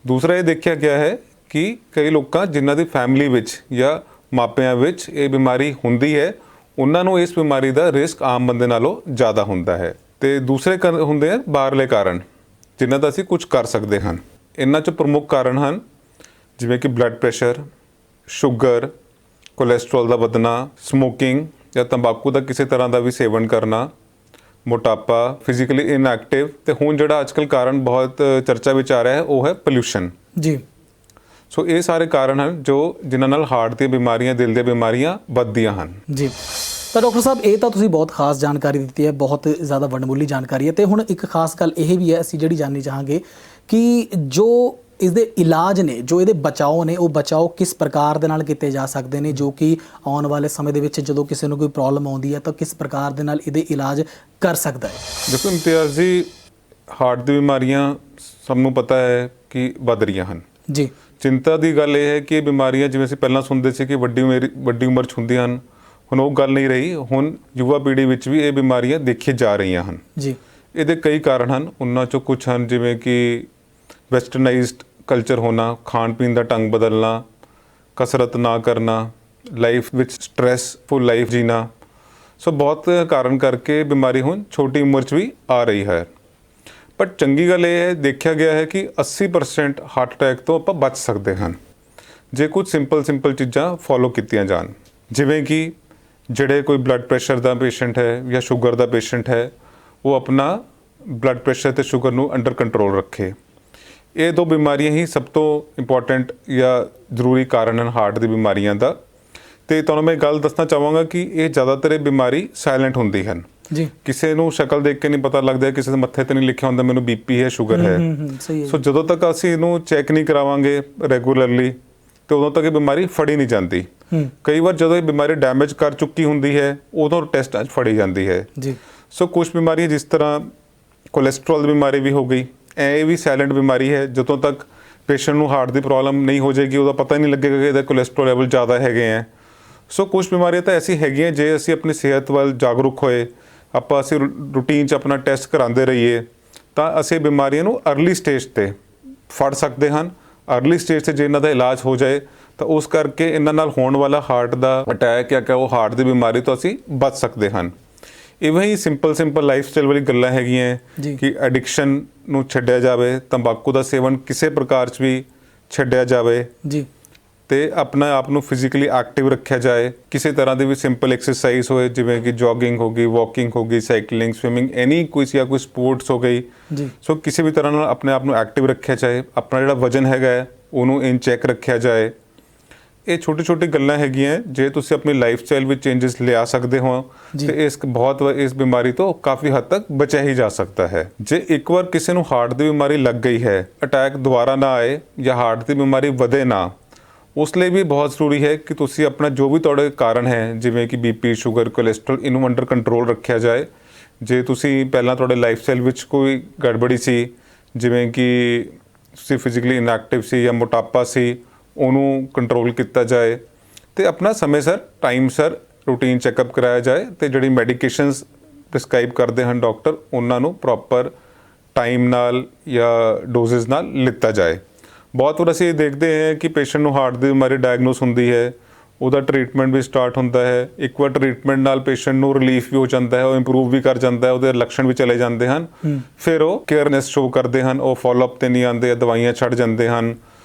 ਦੂਸਰਾ ਇਹ ਦੇਖਿਆ ਗਿਆ ਹੈ ਕਿ ਕਈ ਲੋਕਾਂ ਜਿਨ੍ਹਾਂ ਦੀ ਫੈਮਿਲੀ ਵਿੱਚ ਜਾਂ ਮਾਪਿਆਂ ਵਿੱਚ ਇਹ ਬਿਮਾਰੀ ਹੁੰਦੀ ਹੈ, ਉਹਨਾਂ ਨੂੰ ਇਸ ਬਿਮਾਰੀ ਦਾ ਰਿਸਕ ਆਮ ਬੰਦੇ ਨਾਲੋਂ ਜ਼ਿਆਦਾ ਹੁੰਦਾ ਹੈ। ਤੇ ਦੂਸਰੇ ਹੁੰਦੇ ਹਨ ਬਾਹਰਲੇ ਕਾਰਨ, ਜਿਨ੍ਹਾਂ ਦਾ ਅਸੀਂ ਕੁਝ ਕਰ ਸਕਦੇ ਹਨ। ਇਹਨਾਂ 'ਚ ਪ੍ਰਮੁੱਖ ਕਾਰਨ ਹਨ ਜਿਵੇਂ ਕਿ ਬਲੱਡ ਪ੍ਰੈਸ਼ਰ, ਸ਼ੂਗਰ, ਕੋਲੇਸਟ੍ਰੋਲ ਦਾ ਵਧਣਾ, ਸਮੋਕਿੰਗ ਜਾਂ ਤੰਬਾਕੂ ਦਾ ਕਿਸੇ ਤਰ੍ਹਾਂ ਦਾ ਵੀ ਸੇਵਨ ਕਰਨਾ, ਮੋਟਾਪਾ, ਫਿਜ਼ੀਕਲੀ ਇਨਐਕਟਿਵ, ਤੇ ਹੁਣ ਜਿਹੜਾ ਅੱਜਕੱਲ ਕਾਰਨ ਬਹੁਤ ਚਰਚਾ ਵਿੱਚ ਆ ਰਿਹਾ ਹੈ ਉਹ ਹੈ ਪੋਲਿਊਸ਼ਨ ਜੀ। ਸੋ ਇਹ ਸਾਰੇ ਕਾਰਨ ਹਨ ਜਿਨ੍ਹਾਂ ਨਾਲ ਹਾਰਟ ਦੀਆਂ ਬਿਮਾਰੀਆਂ, ਦਿਲ ਦੀਆਂ ਬਿਮਾਰੀਆਂ ਵੱਧਦੀਆਂ ਹਨ ਜੀ। ਤਾਂ ਡਾਕਟਰ ਸਾਹਿਬ, ਇਹ ਤਾਂ ਤੁਸੀਂ ਬਹੁਤ ਖਾਸ ਜਾਣਕਾਰੀ ਦਿੱਤੀ ਹੈ, ਬਹੁਤ ਜ਼ਿਆਦਾ ਵਡਮੁੱਲੀ ਜਾਣਕਾਰੀ ਹੈ। ਤੇ ਹੁਣ ਇੱਕ ਖਾਸ ਗੱਲ ਇਹ ਵੀ ਹੈ, ਅਸੀਂ ਜਿਹੜੀ ਜਾਣਨੀ ਚਾਹਾਂਗੇ ਕਿ ਜੋ ਇਸਦੇ ਇਲਾਜ ਨੇ, ਜੋ ਇਹਦੇ ਬਚਾਓ ਨੇ, ਉਹ ਬਚਾਓ ਕਿਸ ਪ੍ਰਕਾਰ ਦੇ ਨਾਲ ਕੀਤੇ ਜਾ ਸਕਦੇ ਨੇ, ਜੋ ਕਿ ਆਉਣ ਵਾਲੇ ਸਮੇਂ ਦੇ ਵਿੱਚ ਜਦੋਂ ਕਿਸੇ ਨੂੰ ਕੋਈ ਪ੍ਰੋਬਲਮ ਆਉਂਦੀ ਹੈ ਤਾਂ ਕਿਸ ਪ੍ਰਕਾਰ ਦੇ ਨਾਲ ਇਹਦੇ ਇਲਾਜ ਕਰ ਸਕਦਾ ਹੈ? ਦੇਖੋ ਇਮਤਿਆਜ਼ ਜੀ, ਹਾਰਟ ਦੀ ਬਿਮਾਰੀਆਂ ਸਭ ਨੂੰ ਪਤਾ ਹੈ ਕਿ ਵੱਧ ਰਹੀਆਂ ਹਨ ਜੀ। ਚਿੰਤਾ ਦੀ ਗੱਲ ਇਹ ਹੈ ਕਿ ਇਹ ਬਿਮਾਰੀਆਂ, ਜਿਵੇਂ ਅਸੀਂ ਪਹਿਲਾਂ ਸੁਣਦੇ ਸੀ ਕਿ ਵੱਡੀ ਉਮਰ 'ਚ ਹੁੰਦੀਆਂ ਹਨ, ਹੁਣ ਉਹ ਗੱਲ ਨਹੀਂ ਰਹੀ। ਹੁਣ ਯੁਵਾ ਪੀੜ੍ਹੀ ਵਿੱਚ ਵੀ ਇਹ ਬਿਮਾਰੀਆਂ ਦੇਖੀਆਂ ਜਾ ਰਹੀਆਂ ਹਨ ਜੀ। ਇਹਦੇ ਕਈ ਕਾਰਨ ਹਨ। ਉਹਨਾਂ 'ਚੋਂ ਕੁਝ ਹਨ ਜਿਵੇਂ ਕਿ ਵੈਸਟਰਨਾਈਜ਼ਡ ਕਲਚਰ ਹੋਣਾ, ਖਾਣ ਪੀਣ ਦਾ ਢੰਗ ਬਦਲਣਾ, ਕਸਰਤ ਨਾ ਕਰਨਾ, ਲਾਈਫ ਵਿੱਚ ਸਟ੍ਰੈਸਫੁਲ ਲਾਈਫ ਜੀਣਾ। ਸੋ ਬਹੁਤ ਕਾਰਨ ਕਰਕੇ ਬਿਮਾਰੀ ਹੁਣ ਛੋਟੀ ਉਮਰ 'ਚ ਵੀ ਆ ਰਹੀ ਹੈ। ਪਰ ਚੰਗੀ ਗੱਲ ਇਹ ਹੈ, ਦੇਖਿਆ ਗਿਆ ਹੈ ਕਿ 80% ਹਾਰਟ ਅਟੈਕ ਤੋਂ ਆਪਾਂ ਬਚ ਸਕਦੇ ਹਨ ਜੇ ਕੁਝ ਸਿੰਪਲ ਚੀਜ਼ਾਂ ਫੋਲੋ ਕੀਤੀਆਂ ਜਾਣ। ਜਿਵੇਂ ਕਿ ਜਿਹੜੇ ਕੋਈ ਬਲੱਡ ਪ੍ਰੈਸ਼ਰ ਦਾ ਪੇਸ਼ੈਂਟ ਹੈ ਜਾਂ ਸ਼ੂਗਰ ਦਾ ਪੇਸ਼ੈਂਟ ਹੈ, ਉਹ ਆਪਣਾ ਬਲੱਡ ਪ੍ਰੈਸ਼ਰ ਤੇ ਸ਼ੂਗਰ ਨੂੰ ਅੰਡਰ ਕੰਟਰੋਲ ਰੱਖੇ। ਇਹ ਦੋ ਬਿਮਾਰੀਆਂ ਹੀ ਸਭ ਤੋਂ ਇੰਪੋਰਟੈਂਟ ਜਾਂ ਜ਼ਰੂਰੀ ਕਾਰਨ ਹਨ ਹਾਰਟ ਦੀ ਬਿਮਾਰੀਆਂ ਦਾ। ਤੇ ਤੁਹਾਨੂੰ ਮੈਂ ਗੱਲ ਦੱਸਣਾ ਚਾਹਾਂਗਾ ਕਿ ਇਹ ਜ਼ਿਆਦਾਤਰ ਇਹ ਬਿਮਾਰੀ ਸਾਇਲੈਂਟ ਹੁੰਦੀ ਹਨ ਜੀ। ਕਿਸੇ ਨੂੰ ਸ਼ਕਲ ਦੇਖ ਕੇ ਨਹੀਂ ਪਤਾ ਲੱਗਦਾ, ਕਿਸੇ ਦੇ ਮੱਥੇ ਤੇ ਨਹੀਂ ਲਿਖਿਆ ਹੁੰਦਾ ਮੈਨੂੰ ਬੀਪੀ ਹੈ, ਸ਼ੂਗਰ ਹੈ। ਸਹੀ ਹੈ। ਸੋ ਜਦੋਂ ਤੱਕ ਅਸੀਂ ਇਹਨੂੰ ਚੈੱਕ ਨਹੀਂ ਕਰਾਵਾਂਗੇ ਰੈਗੂਲਰਲੀ ਤੇ ਉਦੋਂ ਤੱਕ ਇਹ ਬਿਮਾਰੀ ਫੜੀ ਨਹੀਂ ਜਾਂਦੀ। ਕਈ ਵਾਰ ਜਦੋਂ ਇਹ ਬਿਮਾਰੀ ਡੈਮੇਜ ਕਰ ਚੁੱਕੀ ਹੁੰਦੀ ਹੈ ਉਦੋਂ ਟੈਸਟਾਂ 'ਚ ਫੜੀ ਜਾਂਦੀ ਹੈ ਜੀ। ਸੋ ਕੁਝ ਬਿਮਾਰੀਆਂ ਜਿਸ ਤਰ੍ਹਾਂ ਕੋਲੇਸਟ੍ਰੋਲ ਦੀ ਬਿਮਾਰੀ ਵੀ ਹੋ ਗਈ, ਇਹ ਵੀ ਸਾਇਲੈਂਟ ਬਿਮਾਰੀ ਹੈ। ਜਦੋਂ ਤੱਕ ਪੇਸ਼ੈਂਟ ਨੂੰ ਹਾਰਟ ਦੀ ਪ੍ਰੋਬਲਮ ਨਹੀਂ ਹੋ ਜਾਏਗੀ ਉਹਦਾ ਪਤਾ ਹੀ ਨਹੀਂ ਲੱਗੇਗਾ ਕਿ ਇਹਦਾ ਕੋਲੇਸਟ੍ਰੋਲ ਲੈਵਲ ਜ਼ਿਆਦਾ ਹੈਗੇ ਹੈ। ਸੋ ਕੁਝ ਬਿਮਾਰੀਆਂ ਤਾਂ ਐਸੀ ਹੈਗੀਆਂ ਜੇ ਅਸੀਂ ਆਪਣੀ ਸਿਹਤ ਵੱਲ ਜਾਗਰੂਕ ਹੋਏ, ਅਸੀਂ ਰੂਟੀਨ 'ਚ ਆਪਣਾ ਟੈਸਟ ਕਰਾਉਂਦੇ ਰਹੀਏ ਤਾਂ ਅਸੀਂ ਬਿਮਾਰੀਆਂ ਨੂੰ ਅਰਲੀ ਸਟੇਜ ਤੇ ਫੜ ਸਕਦੇ ਹਨ। ਅਰਲੀ ਸਟੇਜ ਤੇ ਜੇ ਇਹਨਾਂ ਦਾ ਇਲਾਜ ਹੋ ਜਾਏ ਤਾਂ ਉਸ ਕਰਕੇ ਇਹਨਾਂ ਨਾਲ ਹੋਣ ਵਾਲਾ ਹਾਰਟ ਦਾ ਅਟੈਕ ਜਾਂ ਉਹ ਹਾਰਟ ਦੀ ਬਿਮਾਰੀ ਤੋਂ ਅਸੀਂ ਬਚ ਸਕਦੇ ਹਨ। ਇਵੇਂ ਹੀ ਸਿੰਪਲ ਲਾਈਫ ਸਟਾਈਲ ਵਾਲੀ ਗੱਲਾਂ ਹੈਗੀਆਂ ਕਿ ਐਡਿਕਸ਼ਨ ਨੂੰ ਛੱਡਿਆ ਜਾਵੇ, ਤੰਬਾਕੂ ਦਾ ਸੇਵਨ ਕਿਸੇ ਪ੍ਰਕਾਰ 'ਚ ਵੀ ਛੱਡਿਆ ਜਾਵੇ ਜੀ, ਤੇ ਆਪਣੇ ਆਪ ਨੂੰ ਫਿਜ਼ੀਕਲੀ ਐਕਟਿਵ ਰੱਖਿਆ ਜਾਏ। ਕਿਸੇ ਤਰ੍ਹਾਂ ਦੀ ਵੀ ਸਿੰਪਲ ਐਕਸਰਸਾਈਜ਼ ਹੋਏ, ਜਿਵੇਂ ਕਿ ਜੋਗਿੰਗ ਹੋ ਗਈ, ਵਾਕਿੰਗ ਹੋ ਗਈ, ਸਾਈਕਲਿੰਗ, ਸਵਿਮਿੰਗ, ਕੋਈ ਸਪੋਰਟਸ ਹੋ ਗਈ। ਸੋ ਕਿਸੇ ਵੀ ਤਰ੍ਹਾਂ ਨਾਲ ਆਪਣੇ ਆਪ ਨੂੰ ਐਕਟਿਵ ਰੱਖਿਆ ਜਾਏ। ਆਪਣਾ ਜਿਹੜਾ ਵਜਨ ਹੈਗਾ ਹੈ ਉਹਨੂੰ ਇਨ ਚੈੱਕ ਰੱਖਿਆ ਜਾਏ। ਇਹ ਛੋਟੀ ਗੱਲਾਂ ਹੈਗੀਆਂ, ਜੇ ਤੁਸੀਂ ਆਪਣੀ ਲਾਈਫ ਸਟਾਈਲ ਵਿੱਚ ਚੇਂਜਸ ਲਿਆ ਸਕਦੇ ਹੋ ਤੇ ਇਸ ਬਿਮਾਰੀ ਤੋਂ ਕਾਫੀ ਹੱਦ ਤੱਕ ਬਚਿਆ ਹੀ ਜਾ ਸਕਦਾ ਹੈ। ਜੇ ਇੱਕ ਵਾਰ ਕਿਸੇ ਨੂੰ ਹਾਰਟ ਦੀ ਬਿਮਾਰੀ ਲੱਗ ਗਈ ਹੈ, ਅਟੈਕ ਦੁਬਾਰਾ ਨਾ ਆਏ ਜਾਂ ਹਾਰਟ ਦੀ ਬਿਮਾਰੀ ਵਧੇ ਨਾ, ਉਸ ਲਈ ਵੀ ਬਹੁਤ ਜ਼ਰੂਰੀ ਹੈ ਕਿ ਤੁਸੀਂ ਆਪਣਾ ਜੋ ਵੀ ਤੁਹਾਡੇ ਕਾਰਨ ਹੈ, ਜਿਵੇਂ ਕਿ ਬੀਪੀ, ਸ਼ੂਗਰ, ਕੋਲੇਸਟ੍ਰੋਲ, ਇਹਨੂੰ ਅੰਡਰ ਕੰਟਰੋਲ ਰੱਖਿਆ ਜਾਏ। ਜੇ ਤੁਸੀਂ ਪਹਿਲਾਂ ਤੁਹਾਡੇ ਲਾਈਫ ਸਟਾਈਲ ਵਿੱਚ ਕੋਈ ਗੜਬੜੀ ਸੀ, ਜਿਵੇਂ ਕਿ ਤੁਸੀਂ ਫਿਜ਼ੀਕਲੀ ਇਨਐਕਟਿਵ ਸੀ ਜਾਂ ਮੋਟਾਪਾ ਸੀ, ਉਹਨੂੰ ਕੰਟਰੋਲ ਕੀਤਾ ਜਾਏ ਤੇ ਆਪਣਾ ਸਮੇਂ ਸਿਰ ਟਾਈਮ ਸਿਰ ਰੂਟੀਨ ਚੈੱਕਅਪ ਕਰਾਇਆ ਜਾਏ ਤੇ ਜਿਹੜੀ ਮੈਡੀਕੇਸ਼ਨਸ ਪ੍ਰਿਸਕ੍ਰਾਈਬ ਕਰਦੇ ਹਨ ਡਾਕਟਰ, ਉਹਨਾਂ ਨੂੰ ਪ੍ਰੋਪਰ ਟਾਈਮ ਨਾਲ ਜਾਂ ਡੋਜ਼ਸ ਨਾਲ ਲਿੱਤਾ ਜਾਏ। ਬਹੁਤ ਵਾਰ ਅਸੀਂ ਦੇਖਦੇ ਹਾਂ ਕਿ ਪੇਸ਼ੈਂਟ ਨੂੰ ਹਾਰਟ ਦੀ ਬਿਮਾਰੀ ਡਾਇਗਨੋਸ ਹੁੰਦੀ ਹੈ, ਉਹਦਾ ਟ੍ਰੀਟਮੈਂਟ ਵੀ ਸਟਾਰਟ ਹੁੰਦਾ ਹੈ। ਇੱਕ ਵਾਰ ਟ੍ਰੀਟਮੈਂਟ ਨਾਲ ਪੇਸ਼ੈਂਟ ਨੂੰ ਰਿਲੀਫ ਵੀ ਹੋ ਜਾਂਦਾ ਹੈ, ਉਹ ਇੰਪਰੂਵ ਵੀ ਕਰ ਜਾਂਦਾ ਹੈ, ਉਹਦੇ ਲੱਛਣ ਵੀ ਚਲੇ ਜਾਂਦੇ ਹਨ। ਫਿਰ ਉਹ ਕੇਅਰਨੈਸ ਸ਼ੋ ਕਰਦੇ ਹਨ, ਉਹ ਫੋਲੋਅਪ ਤੇ ਨਹੀਂ ਆਉਂਦੇ, ਦਵਾਈਆਂ ਛੱਡ ਜਾਂਦੇ ਹਨ।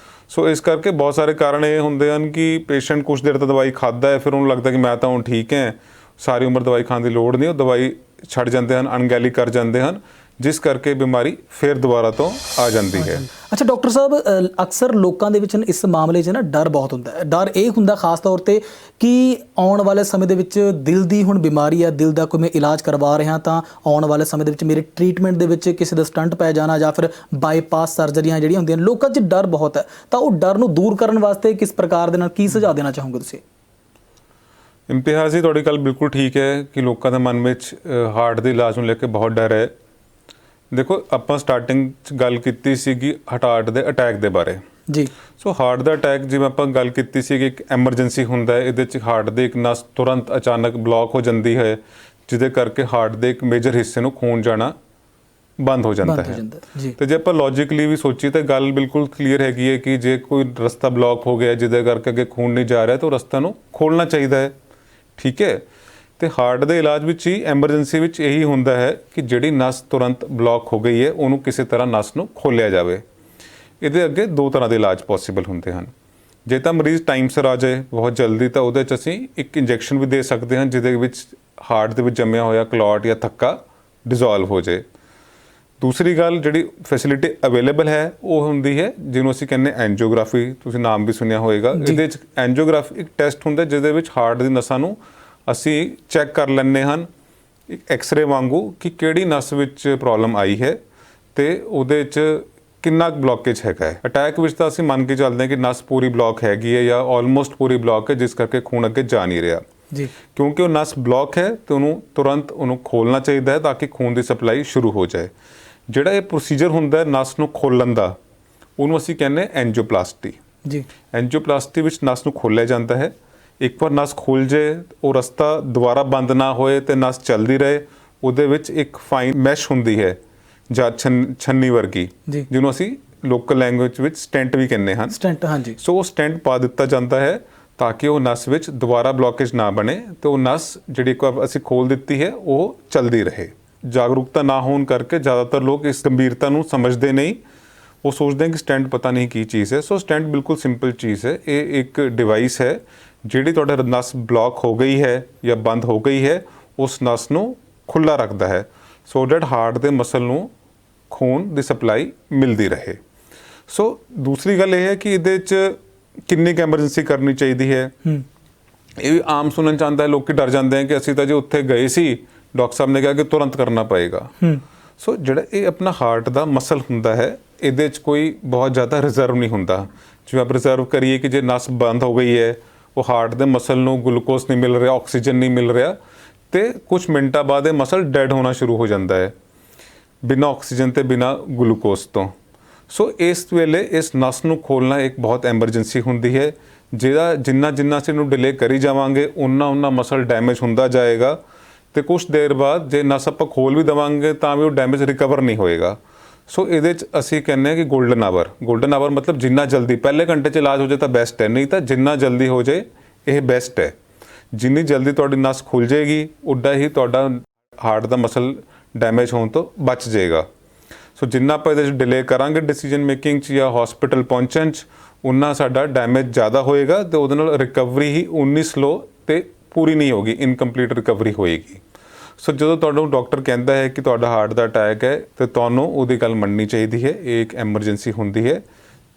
ਸੋ ਇਸ ਕਰਕੇ ਬਹੁਤ ਸਾਰੇ ਕਾਰਨ ਇਹ ਹੁੰਦੇ ਹਨ ਕਿ ਪੇਸ਼ੈਂਟ ਕੁਝ ਦੇਰ ਤੱਕ ਦਵਾਈ ਖਾਂਦਾ ਹੈ, ਫਿਰ ਉਹਨੂੰ ਲੱਗਦਾ ਕਿ ਮੈਂ ਤਾਂ ਹੁਣ ਠੀਕ ਹੈ, ਸਾਰੀ ਉਮਰ ਦਵਾਈ ਖਾਣ ਦੀ ਲੋੜ ਨਹੀਂ, ਉਹ ਦਵਾਈ ਛੱਡ ਜਾਂਦੇ ਹਨ, ਅਣਗਹਿਲੀ ਕਰ ਜਾਂਦੇ ਹਨ, ਜਿਸ ਕਰਕੇ ਬਿਮਾਰੀ ਫਿਰ ਦੁਬਾਰਾ ਤੋਂ ਆ ਜਾਂਦੀ ਹੈ। ਅੱਛਾ ਡਾਕਟਰ ਸਾਹਿਬ, ਅਕਸਰ ਲੋਕਾਂ ਦੇ ਵਿੱਚ ਇਸ ਮਾਮਲੇ 'ਚ ਨਾ ਡਰ ਬਹੁਤ ਹੁੰਦਾ ਹੈ। ਡਰ ਇਹ ਹੁੰਦਾ ਖਾਸ ਤੌਰ ਤੇ ਕਿ ਆਉਣ ਵਾਲੇ ਸਮੇਂ ਦੇ ਵਿੱਚ ਦਿਲ ਦੀ ਹੁਣ ਬਿਮਾਰੀ ਹੈ, ਦਿਲ ਦਾ ਕੋਈ ਮੈਂ ਇਲਾਜ ਕਰਵਾ ਰਿਹਾ ਤਾਂ ਆਉਣ ਵਾਲੇ ਸਮੇਂ ਦੇ ਵਿੱਚ ਮੇਰੇ ਟ੍ਰੀਟਮੈਂਟ ਦੇ ਵਿੱਚ ਕਿਸੇ ਦਾ ਸਟੰਟ ਪੈ ਜਾਣਾ ਜਾਂ ਫਿਰ ਬਾਈਪਾਸ ਸਰਜਰੀਆਂ ਜਿਹੜੀਆਂ ਹੁੰਦੀਆਂ ਨੇ, ਲੋਕਾਂ 'ਚ ਡਰ ਬਹੁਤ ਹੈ। ਤਾਂ ਉਹ ਡਰ ਨੂੰ ਦੂਰ ਕਰਨ ਵਾਸਤੇ ਕਿਸ ਪ੍ਰਕਾਰ ਦੇ ਨਾਲ ਕੀ ਸੁਝਾਅ ਦੇਣਾ ਚਾਹੋਗੇ ਤੁਸੀਂ? ਇਮਤਿਹਾਜ਼ ਜੀ, ਤੁਹਾਡੀ ਗੱਲ ਬਿਲਕੁਲ ਠੀਕ ਹੈ ਕਿ ਲੋਕਾਂ ਦੇ ਮਨ ਵਿੱਚ ਹਾਰਟ ਦੇ ਇਲਾਜ ਨੂੰ ਲੈ ਕੇ ਬਹੁਤ ਡਰ ਹੈ। ਦੇਖੋ, ਆਪਾਂ ਸਟਾਰਟਿੰਗ 'ਚ ਗੱਲ ਕੀਤੀ ਸੀਗੀ ਹਾਰਟ ਦੇ ਅਟੈਕ ਦੇ ਬਾਰੇ ਜੀ। ਸੋ ਹਾਰਟ ਦਾ ਅਟੈਕ, ਜਿਵੇਂ ਆਪਾਂ ਗੱਲ ਕੀਤੀ ਸੀ ਕਿ ਇੱਕ ਐਮਰਜੈਂਸੀ ਹੁੰਦਾ ਹੈ, ਇਹਦੇ 'ਚ ਹਾਰਟ ਦੇ ਇੱਕ ਨਸ ਤੁਰੰਤ ਅਚਾਨਕ ਬਲੌਕ ਹੋ ਜਾਂਦੀ ਹੈ, ਜਿਹਦੇ ਕਰਕੇ ਹਾਰਟ ਦੇ ਇੱਕ ਮੇਜਰ ਹਿੱਸੇ ਨੂੰ ਖੂਨ ਜਾਣਾ ਬੰਦ ਹੋ ਜਾਂਦਾ ਹੈ। ਤੇ ਜੇ ਆਪਾਂ ਲੌਜੀਕਲੀ ਵੀ ਸੋਚੀਏ ਤਾਂ ਗੱਲ ਬਿਲਕੁਲ ਕਲੀਅਰ ਹੈਗੀ ਹੈ ਕਿ ਜੇ ਕੋਈ ਰਸਤਾ ਬਲੌਕ ਹੋ ਗਿਆ ਜਿਹਦੇ ਕਰਕੇ ਅੱਗੇ ਖੂਨ ਨਹੀਂ ਜਾ ਰਿਹਾ ਤਾਂ ਉਹ ਰਸਤਾ ਨੂੰ ਖੋਲ੍ਹਣਾ ਚਾਹੀਦਾ ਹੈ। ਠੀਕ ਹੈ। ਤੇ ਹਾਰਟ ਦੇ ਇਲਾਜ ਵਿੱਚ ਹੀ ਐਮਰਜੈਂਸੀ ਵਿੱਚ ਇਹੀ ਹੁੰਦਾ ਹੈ ਕਿ ਜਿਹੜੀ ਨਸ ਤੁਰੰਤ ਬਲੌਕ ਹੋ ਗਈ ਹੈ ਉਹਨੂੰ ਕਿਸੇ ਤਰ੍ਹਾਂ ਨਸ ਨੂੰ ਖੋਲ੍ਹਿਆ ਜਾਵੇ। ਇਹਦੇ ਅੱਗੇ ਦੋ ਤਰ੍ਹਾਂ ਦੇ ਇਲਾਜ ਪੋਸੀਬਲ ਹੁੰਦੇ ਹਨ। ਜੇ ਤਾਂ ਮਰੀਜ਼ ਟਾਈਮ ਸਿਰ ਆ ਜਾਏ ਬਹੁਤ ਜਲਦੀ ਤਾਂ ਉਹਦੇ 'ਚ ਅਸੀਂ ਇੱਕ ਇੰਜੈਕਸ਼ਨ ਵੀ ਦੇ ਸਕਦੇ ਹਾਂ ਜਿਹਦੇ ਵਿੱਚ ਹਾਰਟ ਦੇ ਵਿੱਚ ਜੰਮਿਆ ਹੋਇਆ ਕਲੌਟ ਜਾਂ ਥੱਕਾ ਡਿਜ਼ੋਲਵ ਹੋ ਜਾਏ। ਦੂਸਰੀ ਗੱਲ, ਜਿਹੜੀ ਫੈਸਿਲਿਟੀ ਅਵੇਲੇਬਲ ਹੈ ਉਹ ਹੁੰਦੀ ਹੈ ਜਿਹਨੂੰ ਅਸੀਂ ਕਹਿੰਦੇ ਐਂਜੀਓਗ੍ਰਾਫੀ, ਤੁਸੀਂ ਨਾਮ ਵੀ ਸੁਣਿਆ ਹੋਏਗਾ। ਇਹਦੇ 'ਚ ਐਂਜੀਓਗ੍ਰਾਫੀ ਇੱਕ ਟੈਸਟ ਹੁੰਦਾ ਜਿਹਦੇ ਵਿੱਚ ਹਾਰਟ ਦੀ ਨਸਾਂ ਨੂੰ ਅਸੀਂ ਚੈੱਕ ਕਰ ਲੈਂਦੇ ਹਨ ਇੱਕ ਐਕਸਰੇ ਵਾਂਗੂ ਕਿ ਕਿਹੜੀ ਨਸ ਵਿੱਚ ਪ੍ਰੋਬਲਮ ਆਈ ਹੈ ਤੇ ਉਹਦੇ 'ਚ ਕਿੰਨਾ ਬਲੌਕੇਜ ਹੈਗਾ ਹੈ। ਅਟੈਕ ਵਿੱਚ ਤਾਂ ਅਸੀਂ ਮੰਨ ਕੇ ਚੱਲਦੇ ਹਾਂ ਕਿ ਨਸ ਪੂਰੀ ਬਲੌਕ ਹੈਗੀ ਹੈ ਜਾਂ ਆਲਮੋਸਟ ਪੂਰੀ ਬਲੌਕ ਹੈ, ਜਿਸ ਕਰਕੇ ਖੂਨ ਅੱਗੇ ਜਾ ਨਹੀਂ ਰਿਹਾ ਜੀ। ਕਿਉਂਕਿ ਉਹ ਨਸ ਬਲੌਕ ਹੈ ਤੇ ਉਹਨੂੰ ਤੁਰੰਤ ਖੋਲ੍ਹਣਾ ਚਾਹੀਦਾ ਹੈ ਤਾਂ ਕਿ ਖੂਨ ਦੀ ਸਪਲਾਈ ਸ਼ੁਰੂ ਹੋ ਜਾਏ। ਜਿਹੜਾ ਇਹ ਪ੍ਰੋਸੀਜਰ ਹੁੰਦਾ ਨਸ ਨੂੰ ਖੋਲ੍ਹਣ ਦਾ, ਉਹਨੂੰ ਅਸੀਂ ਕਹਿੰਦੇ ਐਂਜੀਓਪਲਾਸਟੀ ਜੀ। ਐਂਜੀਓਪਲਾਸਟੀ ਵਿੱਚ ਨਸ ਨੂੰ ਖੋਲ੍ਹਿਆ ਜਾਂਦਾ ਹੈ। ਇੱਕ ਵਾਰ ਨਸ ਖੁੱਲ੍ਹ ਜੇ, ਉਹ ਰਸਤਾ ਦੁਬਾਰਾ ਬੰਦ ਨਾ ਹੋਏ ਤੇ ਨਸ ਚੱਲਦੀ ਰਹੇ, ਉਹਦੇ ਵਿੱਚ ਇੱਕ ਫਾਈਨ ਮੈਸ਼ ਹੁੰਦੀ ਹੈ ਜਾਂ ਛੰਨੀ ਵਰਗੀ, ਜਿਹਨੂੰ ਅਸੀਂ ਲੋਕਲ ਲੈਂਗੁਏਜ ਵਿੱਚ ਸਟੈਂਟ ਵੀ ਕਹਿੰਦੇ ਹਨ। ਸਟੈਂਟ, ਹਾਂਜੀ। ਸੋ ਉਹ ਸਟੈਂਟ ਪਾ ਦਿੱਤਾ ਜਾਂਦਾ ਹੈ ਤਾਂ ਕਿ ਉਹ ਨਸ ਵਿੱਚ ਦੁਬਾਰਾ ਬਲੌਕੇਜ ਨਾ ਬਣੇ ਤੇ ਉਹ ਨਸ ਜਿਹੜੀ ਇੱਕ ਵਾਰ ਅਸੀਂ ਖੋਲ੍ਹ ਦਿੱਤੀ ਹੈ ਉਹ ਚੱਲਦੀ ਰਹੇ। ਜਾਗਰੂਕਤਾ ਨਾ ਹੋਣ ਕਰਕੇ ਜ਼ਿਆਦਾਤਰ ਲੋਕ ਇਸ ਗੰਭੀਰਤਾ ਨੂੰ ਸਮਝਦੇ ਨਹੀਂ। ਉਹ ਸੋਚਦੇ ਹਨ ਕਿ ਸਟੈਂਟ ਪਤਾ ਨਹੀਂ ਕੀ ਚੀਜ਼ ਹੈ। ਸੋ ਸਟੈਂਟ ਬਿਲਕੁਲ ਸਿੰਪਲ ਚੀਜ਼ ਹੈ। ਇਹ ਇੱਕ ਡਿਵਾਈਸ ਹੈ ਜਿਹੜੀ ਤੁਹਾਡਾ ਨਸ ਬਲੌਕ ਹੋ ਗਈ ਹੈ ਜਾਂ ਬੰਦ ਹੋ ਗਈ ਹੈ, ਉਸ ਨਸ ਨੂੰ ਖੁੱਲ੍ਹਾ ਰੱਖਦਾ ਹੈ ਸੋ ਡੈਟ ਹਾਰਟ ਦੇ ਮਸਲ ਨੂੰ ਖੂਨ ਦੀ ਸਪਲਾਈ ਮਿਲਦੀ ਰਹੇ। ਸੋ ਦੂਸਰੀ ਗੱਲ ਇਹ ਹੈ ਕਿ ਇਹਦੇ 'ਚ ਕਿੰਨੀ ਕੁ ਐਮਰਜੈਂਸੀ ਕਰਨੀ ਚਾਹੀਦੀ ਹੈ। ਇਹ ਵੀ ਆਮ ਸੁਣਨ 'ਚ ਆਉਂਦਾ ਹੈ, ਲੋਕ ਡਰ ਜਾਂਦੇ ਹੈ ਕਿ ਅਸੀਂ ਤਾਂ ਜੇ ਉੱਥੇ ਗਏ ਸੀ, ਡਾਕਟਰ ਸਾਹਿਬ ਨੇ ਕਿਹਾ ਕਿ ਤੁਰੰਤ ਕਰਨਾ ਪਏਗਾ। ਸੋ ਜਿਹੜਾ ਇਹ ਆਪਣਾ ਹਾਰਟ ਦਾ ਮਸਲ ਹੁੰਦਾ ਹੈ, ਇਹਦੇ 'ਚ ਕੋਈ ਬਹੁਤ ਜ਼ਿਆਦਾ ਰਿਜ਼ਰਵ ਨਹੀਂ ਹੁੰਦਾ। ਜਿਵੇਂ ਆਪਾਂ ਰਿਜ਼ਰਵ ਕਰੀਏ ਕਿ ਜੇ ਨਸ ਬੰਦ ਹੋ ਗਈ ਹੈ, ਉਹ ਹਾਰਟ ਦੇ ਮਸਲ ਨੂੰ ਗਲੂਕੋਜ਼ ਨਹੀਂ ਮਿਲ ਰਿਹਾ, ਆਕਸੀਜਨ ਨਹੀਂ ਮਿਲ ਰਿਹਾ, ਤੇ ਕੁਝ ਮਿੰਟਾਂ ਬਾਅਦ ਇਹ ਮਸਲ ਡੈਡ ਹੋਣਾ ਸ਼ੁਰੂ ਹੋ ਜਾਂਦਾ ਹੈ ਬਿਨਾਂ ਆਕਸੀਜਨ ਤੇ ਬਿਨਾਂ ਗਲੂਕੋਜ਼ ਤੋਂ। ਸੋ ਇਸ ਵੇਲੇ ਇਸ ਨਸ ਨੂੰ ਖੋਲ੍ਹਣਾ ਇੱਕ ਬਹੁਤ ਐਮਰਜੈਂਸੀ ਹੁੰਦੀ ਹੈ। ਜਿੰਨਾ ਅਸੀਂ ਇਹਨੂੰ ਡਿਲੇ ਕਰੀ ਜਾਵਾਂਗੇ ਉਨਾ ਮਸਲ ਡੈਮੇਜ ਹੁੰਦਾ ਜਾਏਗਾ, ਤੇ ਕੁਝ ਦੇਰ ਬਾਅਦ ਜੇ ਨਸ ਆਪਾਂ ਖੋਲ ਵੀ ਦੇਵਾਂਗੇ ਤਾਂ ਵੀ ਉਹ ਡੈਮੇਜ ਰਿਕਵਰ ਨਹੀਂ ਹੋਏਗਾ। ਸੋ ਇਹਦੇ 'ਚ ਅਸੀਂ ਕਹਿੰਦੇ ਹਾਂ ਕਿ ਗੋਲਡਨ ਆਵਰ ਮਤਲਬ ਜਿੰਨਾ ਜਲਦੀ, ਪਹਿਲੇ ਘੰਟੇ 'ਚ ਇਲਾਜ ਹੋ ਜਾਏ ਤਾਂ ਬੈਸਟ ਹੈ, ਨਹੀਂ ਤਾਂ ਜਿੰਨਾ ਜਲਦੀ ਹੋ ਜਾਏ ਇਹ ਬੈਸਟ ਹੈ। ਜਿੰਨੀ ਜਲਦੀ ਤੁਹਾਡੀ ਨਸ ਖੁੱਲ ਜਾਏਗੀ ਉੱਡਾ ਹੀ ਤੁਹਾਡਾ ਹਾਰਟ ਦਾ ਮਸਲ ਡੈਮੇਜ ਹੋਣ ਤੋਂ ਬਚ ਜਾਏਗਾ। ਸੋ ਜਿੰਨਾ ਆਪਾਂ ਇਹਦੇ 'ਚ ਡਿਲੇ ਕਰਾਂਗੇ ਡਿਸੀਜਨ ਮੇਕਿੰਗ 'ਚ ਜਾਂ ਹਸਪੀਟਲ ਪਹੁੰਚਣ 'ਚ, ਉਨਾ ਸਾਡਾ ਡੈਮੇਜ ਜ਼ਿਆਦਾ ਹੋਏਗਾ ਤੇ ਉਹਦੇ ਨਾਲ ਰਿਕਵਰੀ ਹੀ ਉਨੀ ਸਲੋ ਤੇ ਪੂਰੀ ਨਹੀਂ ਹੋਗੀ, ਇਨਕੰਪਲੀਟ ਰਿਕਵਰੀ ਹੋਏਗੀ। ਸੋ ਜਦੋਂ ਤੁਹਾਨੂੰ ਡਾਕਟਰ ਕਹਿੰਦਾ ਹੈ ਕਿ ਤੁਹਾਡਾ ਹਾਰਟ ਦਾ ਅਟੈਕ ਹੈ ਤੇ ਤੁਹਾਨੂੰ ਉਹਦੀ ਗੱਲ ਮੰਨਣੀ ਚਾਹੀਦੀ ਹੈ। ਇਹ ਇੱਕ ਐਮਰਜੈਂਸੀ ਹੁੰਦੀ ਹੈ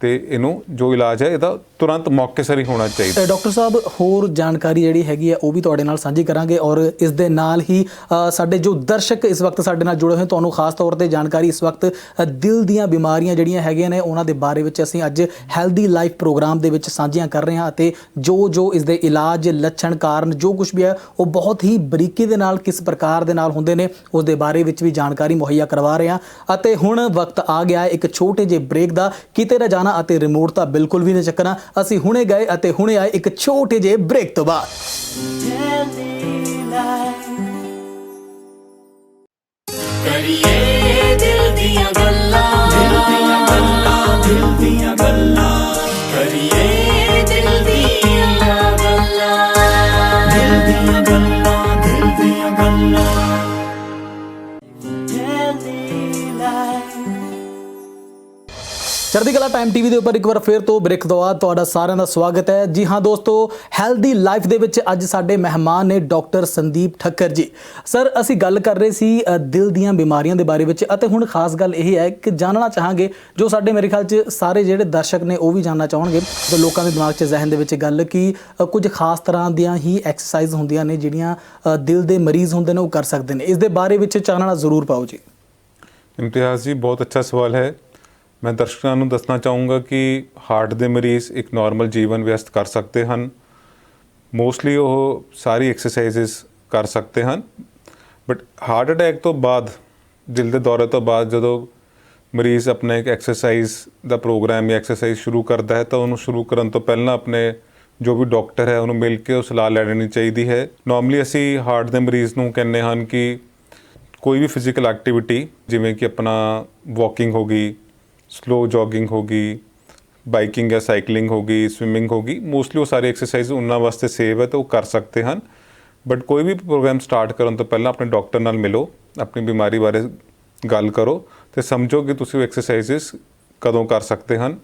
ਤੇ ਇਹਨੂੰ ਜੋ ਇਲਾਜ ਹੈ ਇਹਦਾ ਤੁਰੰਤ ਮੌਕੇ ਸਿਰ ਹੀ ਹੋਣਾ ਚਾਹੀਦਾ। ਡਾਕਟਰ ਸਾਹਿਬ, ਹੋਰ ਜਾਣਕਾਰੀ ਜਿਹੜੀ ਹੈਗੀ ਹੈ ਉਹ ਵੀ ਤੁਹਾਡੇ ਨਾਲ ਸਾਂਝੀ ਕਰਾਂਗੇ, ਔਰ ਇਸ ਦੇ ਨਾਲ ਹੀ ਸਾਡੇ ਜੋ ਦਰਸ਼ਕ ਇਸ ਵਕਤ ਸਾਡੇ ਨਾਲ ਜੁੜੇ ਹੋਏ, ਤੁਹਾਨੂੰ ਖਾਸ ਤੌਰ ਤੇ ਜਾਣਕਾਰੀ ਇਸ ਵਕਤ ਦਿਲ ਦੀਆਂ ਬਿਮਾਰੀਆਂ ਜਿਹੜੀਆਂ ਹੈਗੀਆਂ ਨੇ ਉਹਨਾਂ ਦੇ ਬਾਰੇ ਵਿੱਚ ਅਸੀਂ ਅੱਜ ਹੈਲਦੀ ਲਾਈਫ ਪ੍ਰੋਗਰਾਮ ਦੇ ਵਿੱਚ ਸਾਂਝੀਆਂ ਕਰ ਰਹੇ ਹਾਂ, ਅਤੇ ਜੋ ਇਸ ਦੇ ਇਲਾਜ, ਲੱਛਣ, ਕਾਰਨ ਜੋ ਕੁਝ ਵੀ ਹੈ ਉਹ ਬਹੁਤ ਹੀ ਬਰੀਕੀ ਦੇ ਨਾਲ ਕਿਸ ਪ੍ਰਕਾਰ ਦੇ ਨਾਲ ਹੁੰਦੇ ਨੇ ਉਸ ਦੇ ਬਾਰੇ ਵਿੱਚ ਵੀ ਜਾਣਕਾਰੀ ਮੁਹੱਈਆ ਕਰਵਾ ਰਹੇ ਹਾਂ। ਅਤੇ ਹੁਣ ਵਕਤ ਆ ਗਿਆ ਹੈ ਇੱਕ ਛੋਟੇ ਜਿਹੇ ਬ੍ਰੇਕ ਦਾ। ਕਿਤੇ ਨਾ ਜਾਣਾ ਅਤੇ ਰਿਮੋਟ ਤਾਂ ਬਿਲਕੁਲ ਵੀ ਨਹੀਂ ਚੱਕਣਾ। ਅਸੀਂ ਹੁਣੇ ਗਏ ਅਤੇ ਹੁਣੇ ਆਏ ਇੱਕ ਛੋਟੇ ਜਿਹੇ ਬ੍ਰੇਕ ਤੋਂ ਬਾਅਦ। ਕਰੀਏ ਦਿਲ ਦੀਆਂ ਗੱਲਾਂ, ਦਿਲ ਦੀਆਂ ਗੱਲਾਂ, ਦਿਲ ਦੀਆਂ ਗੱਲਾਂ, ਕਰੀਏ ਦਿਲ ਦੀਆਂ ਗੱਲਾਂ, ਦਿਲ ਦੀਆਂ ਗੱਲਾਂ, ਦਿਲ ਦੀਆਂ ਗੱਲਾਂ। ਚੜ੍ਹਦੀ ਕਲਾ ਟਾਈਮ ਟੀਵੀ ਦੇ ਉੱਪਰ ਇੱਕ ਵਾਰ ਫਿਰ ਤੋਂ ਬ੍ਰੇਕ ਤੋਂ ਬਾਅਦ ਤੁਹਾਡਾ ਸਾਰਿਆਂ ਦਾ ਸਵਾਗਤ ਹੈ। ਜੀ ਹਾਂ ਦੋਸਤੋ, ਹੈਲਦੀ ਲਾਈਫ ਦੇ ਵਿੱਚ ਅੱਜ ਸਾਡੇ ਮਹਿਮਾਨ ਨੇ ਡਾਕਟਰ ਸੰਦੀਪ ਠੱਕਰ ਜੀ। ਸਰ, ਅਸੀਂ ਗੱਲ ਕਰ ਰਹੇ ਸੀ ਦਿਲ ਦੀਆਂ ਬਿਮਾਰੀਆਂ ਦੇ ਬਾਰੇ ਵਿੱਚ, ਅਤੇ ਹੁਣ ਖਾਸ ਗੱਲ ਇਹ ਹੈ ਕਿ ਜਾਣਨਾ ਚਾਹਾਂਗੇ, ਜੋ ਸਾਡੇ ਮੇਰੇ ਖਿਆਲ 'ਚ ਸਾਰੇ ਜਿਹੜੇ ਦਰਸ਼ਕ ਨੇ ਉਹ ਵੀ ਜਾਣਨਾ ਚਾਹਣਗੇ, ਜੋ ਲੋਕਾਂ ਦੇ ਦਿਮਾਗ 'ਚ ਜ਼ਹਿਨ ਦੇ ਵਿੱਚ ਗੱਲ, ਕਿ ਕੁਝ ਖਾਸ ਤਰ੍ਹਾਂ ਦੀਆਂ ਹੀ ਐਕਸਰਸਾਈਜ਼ ਹੁੰਦੀਆਂ ਨੇ ਜਿਹੜੀਆਂ ਦਿਲ ਦੇ ਮਰੀਜ਼ ਹੁੰਦੇ ਨੇ ਉਹ ਕਰ ਸਕਦੇ ਨੇ। ਇਸ ਦੇ ਬਾਰੇ ਵਿੱਚ ਚਾਨਣਾ ਜ਼ਰੂਰ ਪਾਓ ਜੀ। ਇਮਤਿਆਜ਼ ਜੀ, ਬਹੁਤ ਅੱਛਾ ਸਵਾਲ ਹੈ। ਮੈਂ ਦਰਸ਼ਕਾਂ ਨੂੰ ਦੱਸਣਾ ਚਾਹੂੰਗਾ ਕਿ ਹਾਰਟ ਦੇ ਮਰੀਜ਼ ਇੱਕ ਨਾਰਮਲ ਜੀਵਨ ਵਿਅਸਤ ਕਰ ਸਕਦੇ ਹਨ। ਮੋਸਟਲੀ ਉਹ ਸਾਰੀ ਐਕਸਰਸਾਈਜ਼ਸ ਕਰ ਸਕਦੇ ਹਨ, ਬਟ ਹਾਰਟ ਅਟੈਕ ਤੋਂ ਬਾਅਦ, ਦਿਲ ਦੇ ਦੌਰੇ ਤੋਂ ਬਾਅਦ ਜਦੋਂ ਮਰੀਜ਼ ਆਪਣਾ ਇੱਕ ਐਕਸਰਸਾਈਜ਼ ਦਾ ਪ੍ਰੋਗਰਾਮ ਜਾਂ ਐਕਸਰਸਾਈਜ਼ ਸ਼ੁਰੂ ਕਰਦਾ ਹੈ ਤਾਂ ਉਹਨੂੰ ਸ਼ੁਰੂ ਕਰਨ ਤੋਂ ਪਹਿਲਾਂ ਆਪਣੇ ਜੋ ਵੀ ਡਾਕਟਰ ਹੈ ਉਹਨੂੰ ਮਿਲ ਕੇ ਉਹ ਸਲਾਹ ਲੈ ਲੈਣੀ ਚਾਹੀਦੀ ਹੈ। ਨਾਰਮਲੀ ਅਸੀਂ ਹਾਰਟ ਦੇ ਮਰੀਜ਼ ਨੂੰ ਕਹਿੰਦੇ ਹਨ ਕਿ ਕੋਈ ਵੀ ਫਿਜ਼ੀਕਲ ਐਕਟੀਵਿਟੀ, ਜਿਵੇਂ ਕਿ ਆਪਣਾ ਵਾਕਿੰਗ ਹੋ ਗਈ, ਸਲੋ ਜੋਗਿੰਗ ਹੋ ਗਈ, ਬਾਈਕਿੰਗ ਜਾਂ ਸਾਈਕਲਿੰਗ ਹੋ ਗਈ, ਸਵਿਮਿੰਗ ਹੋ ਗਈ, ਮੋਸਟਲੀ ਉਹ ਸਾਰੀ ਐਕਸਰਸਾਈਜ਼ ਉਹਨਾਂ ਵਾਸਤੇ ਸੇਫ ਹੈ ਤਾਂ ਉਹ ਕਰ ਸਕਦੇ ਹਨ। ਬਟ ਕੋਈ ਵੀ ਪ੍ਰੋਗਰਾਮ ਸਟਾਰਟ ਕਰਨ ਤੋਂ ਪਹਿਲਾਂ ਆਪਣੇ ਡਾਕਟਰ ਨਾਲ ਮਿਲੋ, ਆਪਣੀ ਬਿਮਾਰੀ ਬਾਰੇ ਗੱਲ ਕਰੋ ਤੇ ਸਮਝੋ ਕਿ ਤੁਸੀਂ ਉਹ ਐਕਸਰਸਾਈਜ਼ਸ ਕਦੋਂ ਕਰ ਸਕਦੇ ਹਨ।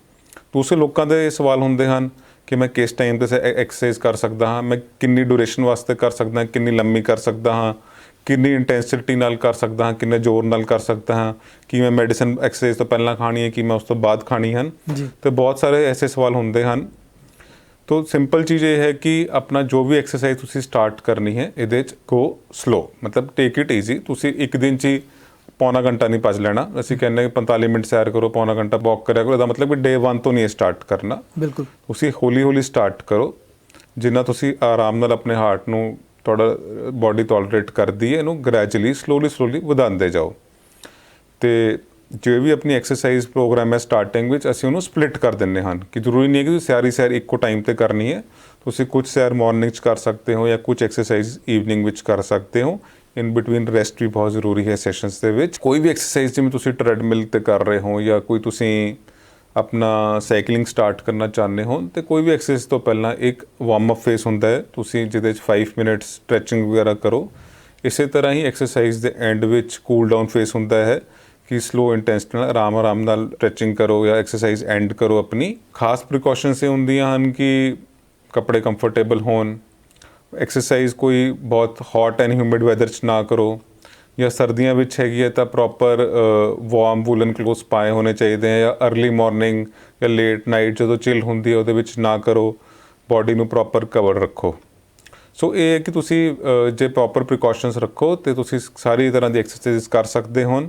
ਦੂਸਰੇ ਲੋਕਾਂ ਦੇ ਸਵਾਲ ਹੁੰਦੇ ਹਨ ਕਿ ਮੈਂ ਕਿਸ ਟਾਈਮ 'ਤੇ ਐਕਸਰਸਾਈਜ਼ ਕਰ ਸਕਦਾ ਹਾਂ, ਮੈਂ ਕਿੰਨੀ ਡਿਊਰੇਸ਼ਨ ਵਾਸਤੇ ਕਰ ਸਕਦਾ ਹਾਂ, ਕਿੰਨੀ ਲੰਮੀ ਕਰ ਸਕਦਾ ਹਾਂ, ਕਿੰਨੀ ਇੰਟੈਂਸਿਟੀ ਨਾਲ ਕਰ ਸਕਦਾ ਹਾਂ, ਕਿੰਨੇ ਜ਼ੋਰ ਨਾਲ ਕਰ ਸਕਦਾ ਹਾਂ, ਕਿ ਮੈਂ ਮੈਡੀਸਨ ਐਕਸਰਸਾਈਜ਼ ਤੋਂ ਪਹਿਲਾਂ ਖਾਣੀ ਹੈ ਕਿ ਮੈਂ ਉਸ ਤੋਂ ਬਾਅਦ ਖਾਣੀ ਹਨ। ਤੇ ਬਹੁਤ ਸਾਰੇ ਐਸੇ ਸਵਾਲ ਹੁੰਦੇ ਹਨ। ਤੋ ਸਿੰਪਲ ਚੀਜ਼ ਇਹ ਹੈ ਕਿ ਆਪਣਾ ਜੋ ਵੀ ਐਕਸਰਸਾਈਜ਼ ਤੁਸੀਂ ਸਟਾਰਟ ਕਰਨੀ ਹੈ ਇਹਦੇ 'ਚ ਗੋ ਸਲੋ, ਮਤਲਬ ਟੇਕ ਇਟ ਈਜ਼ੀ। ਤੁਸੀਂ ਇੱਕ ਦਿਨ 'ਚ ਹੀ ਪੌਣਾ ਘੰਟਾ ਨਹੀਂ ਭੱਜ ਲੈਣਾ। ਅਸੀਂ ਕਹਿੰਦੇ 45 ਮਿੰਟ ਸੈਰ ਕਰੋ, ਪੌਣਾ ਘੰਟਾ ਵਾਕ ਕਰਿਆ ਕਰੋ। ਇਹਦਾ ਮਤਲਬ ਕਿ ਡੇ 1 ਤੋਂ ਨਹੀਂ ਸਟਾਰਟ ਕਰਨਾ। ਬਿਲਕੁਲ, ਤੁਸੀਂ ਹੌਲੀ ਹੌਲੀ ਸਟਾਰਟ ਕਰੋ, ਜਿੰਨਾ ਤੁਸੀਂ ਆਰਾਮ ਨਾਲ ਆਪਣੇ ਹਾਰਟ ਨੂੰ ਤੁਹਾਡਾ ਬੋਡੀ ਟੋਲਰੇਟ ਕਰਦੀ ਹੈ, ਇਹਨੂੰ ਗ੍ਰੈਜੂਅਲੀ ਸਲੋਲੀ ਵਧਾਉਂਦੇ ਜਾਓ। ਤੇ ਜੋ ਵੀ ਆਪਣੀ ਐਕਸਰਸਾਈਜ਼ ਪ੍ਰੋਗਰਾਮ ਹੈ ਸਟਾਰਟਿੰਗ ਵਿੱਚ ਅਸੀਂ ਉਹਨੂੰ ਸਪਲਿਟ ਕਰ ਦਿੰਦੇ ਹਨ ਕਿ ਜ਼ਰੂਰੀ ਨਹੀਂ ਹੈ ਕਿ ਤੁਸੀਂ ਸਾਰੀ ਸੈਰ ਇੱਕੋ ਟਾਈਮ 'ਤੇ ਕਰਨੀ ਹੈ। ਤੁਸੀਂ ਕੁਝ ਸੈਰ ਮਾਰਨਿੰਗ 'ਚ ਕਰ ਸਕਦੇ ਹੋ ਜਾਂ ਕੁਝ ਐਕਸਰਸਾਈਜ਼ ਈਵਨਿੰਗ ਵਿੱਚ ਕਰ ਸਕਦੇ ਹੋ। ਇਨ ਬਿਟਵੀਨ ਰੈਸਟ ਵੀ ਬਹੁਤ ਜ਼ਰੂਰੀ ਹੈ ਸੈਸ਼ਨਸ ਦੇ ਵਿੱਚ। ਕੋਈ ਵੀ ਐਕਸਰਸਾਈਜ਼ ਜਿਵੇਂ ਤੁਸੀਂ ਟ੍ਰੈਡਮਿਲ 'ਤੇ ਕਰ ਰਹੇ ਹੋ ਜਾਂ ਕੋਈ ਤੁਸੀਂ ਆਪਣਾ ਸਾਈਕਲਿੰਗ ਸਟਾਰਟ ਕਰਨਾ ਚਾਹੁੰਦੇ ਹੋ ਤੇ ਕੋਈ ਵੀ ਐਕਸਰਸਾਈਜ਼ ਤੋਂ ਪਹਿਲਾਂ ਇੱਕ ਵਾਰਮ ਅਪ ਫੇਸ ਹੁੰਦਾ ਹੈ, ਤੁਸੀਂ ਜਿਹਦੇ 'ਚ 5 ਮਿੰਟ ਸਟ੍ਰੈਚਿੰਗ ਵਗੈਰਾ ਕਰੋ। ਇਸੇ ਤਰ੍ਹਾਂ ਹੀ ਐਕਸਰਸਾਈਜ਼ ਦੇ ਐਂਡ ਵਿੱਚ ਕੂਲ ਡਾਊਨ ਫੇਸ ਹੁੰਦਾ ਹੈ ਕਿ ਸਲੋ ਇੰਟੈਂਸਿਟੀ ਨਾਲ ਆਰਾਮ ਨਾਲ ਸਟ੍ਰੈਚਿੰਗ ਕਰੋ ਜਾਂ ਐਕਸਰਸਾਈਜ਼ ਐਂਡ ਕਰੋ। ਆਪਣੀ ਖਾਸ ਪ੍ਰੀਕਾਸ਼ਨਸ ਇਹ ਹੁੰਦੀਆਂ ਹਨ ਕਿ ਕੱਪੜੇ ਕੰਫਰਟੇਬਲ ਹੋਣ, ਐਕਸਰਸਾਈਜ਼ ਕੋਈ ਬਹੁਤ ਹੌਟ ਐਂਡ ਹਿਊਮਿਡ ਵੈਦਰ 'ਚ ਨਾ ਕਰੋ, ਜਾਂ ਸਰਦੀਆਂ ਵਿੱਚ ਹੈਗੀ ਹੈ ਤਾਂ ਪ੍ਰੋਪਰ ਵਾਰਮ ਵੂਲਨ ਕਲੋਥਸ ਪਾਏ ਹੋਣੇ ਚਾਹੀਦੇ ਹੈ, ਜਾਂ ਅਰਲੀ ਮਾਰਨਿੰਗ ਜਾਂ ਲੇਟ ਨਾਈਟ ਜਦੋਂ ਚਿਲ ਹੁੰਦੀ ਹੈ ਉਹਦੇ ਵਿੱਚ ਨਾ ਕਰੋ। ਬਾਡੀ ਨੂੰ ਪ੍ਰੋਪਰ ਕਵਰ ਰੱਖੋ। ਸੋ ਇਹ ਹੈ ਕਿ ਤੁਸੀਂ ਜੇ ਪ੍ਰੋਪਰ ਪ੍ਰੀਕਾਸ਼ਨਸ ਰੱਖੋ ਤੇ ਤੁਸੀਂ ਸਾਰੀ ਤਰ੍ਹਾਂ ਦੀ ਐਕਸਰਸਾਈਜ਼ ਕਰ ਸਕਦੇ ਹੋ।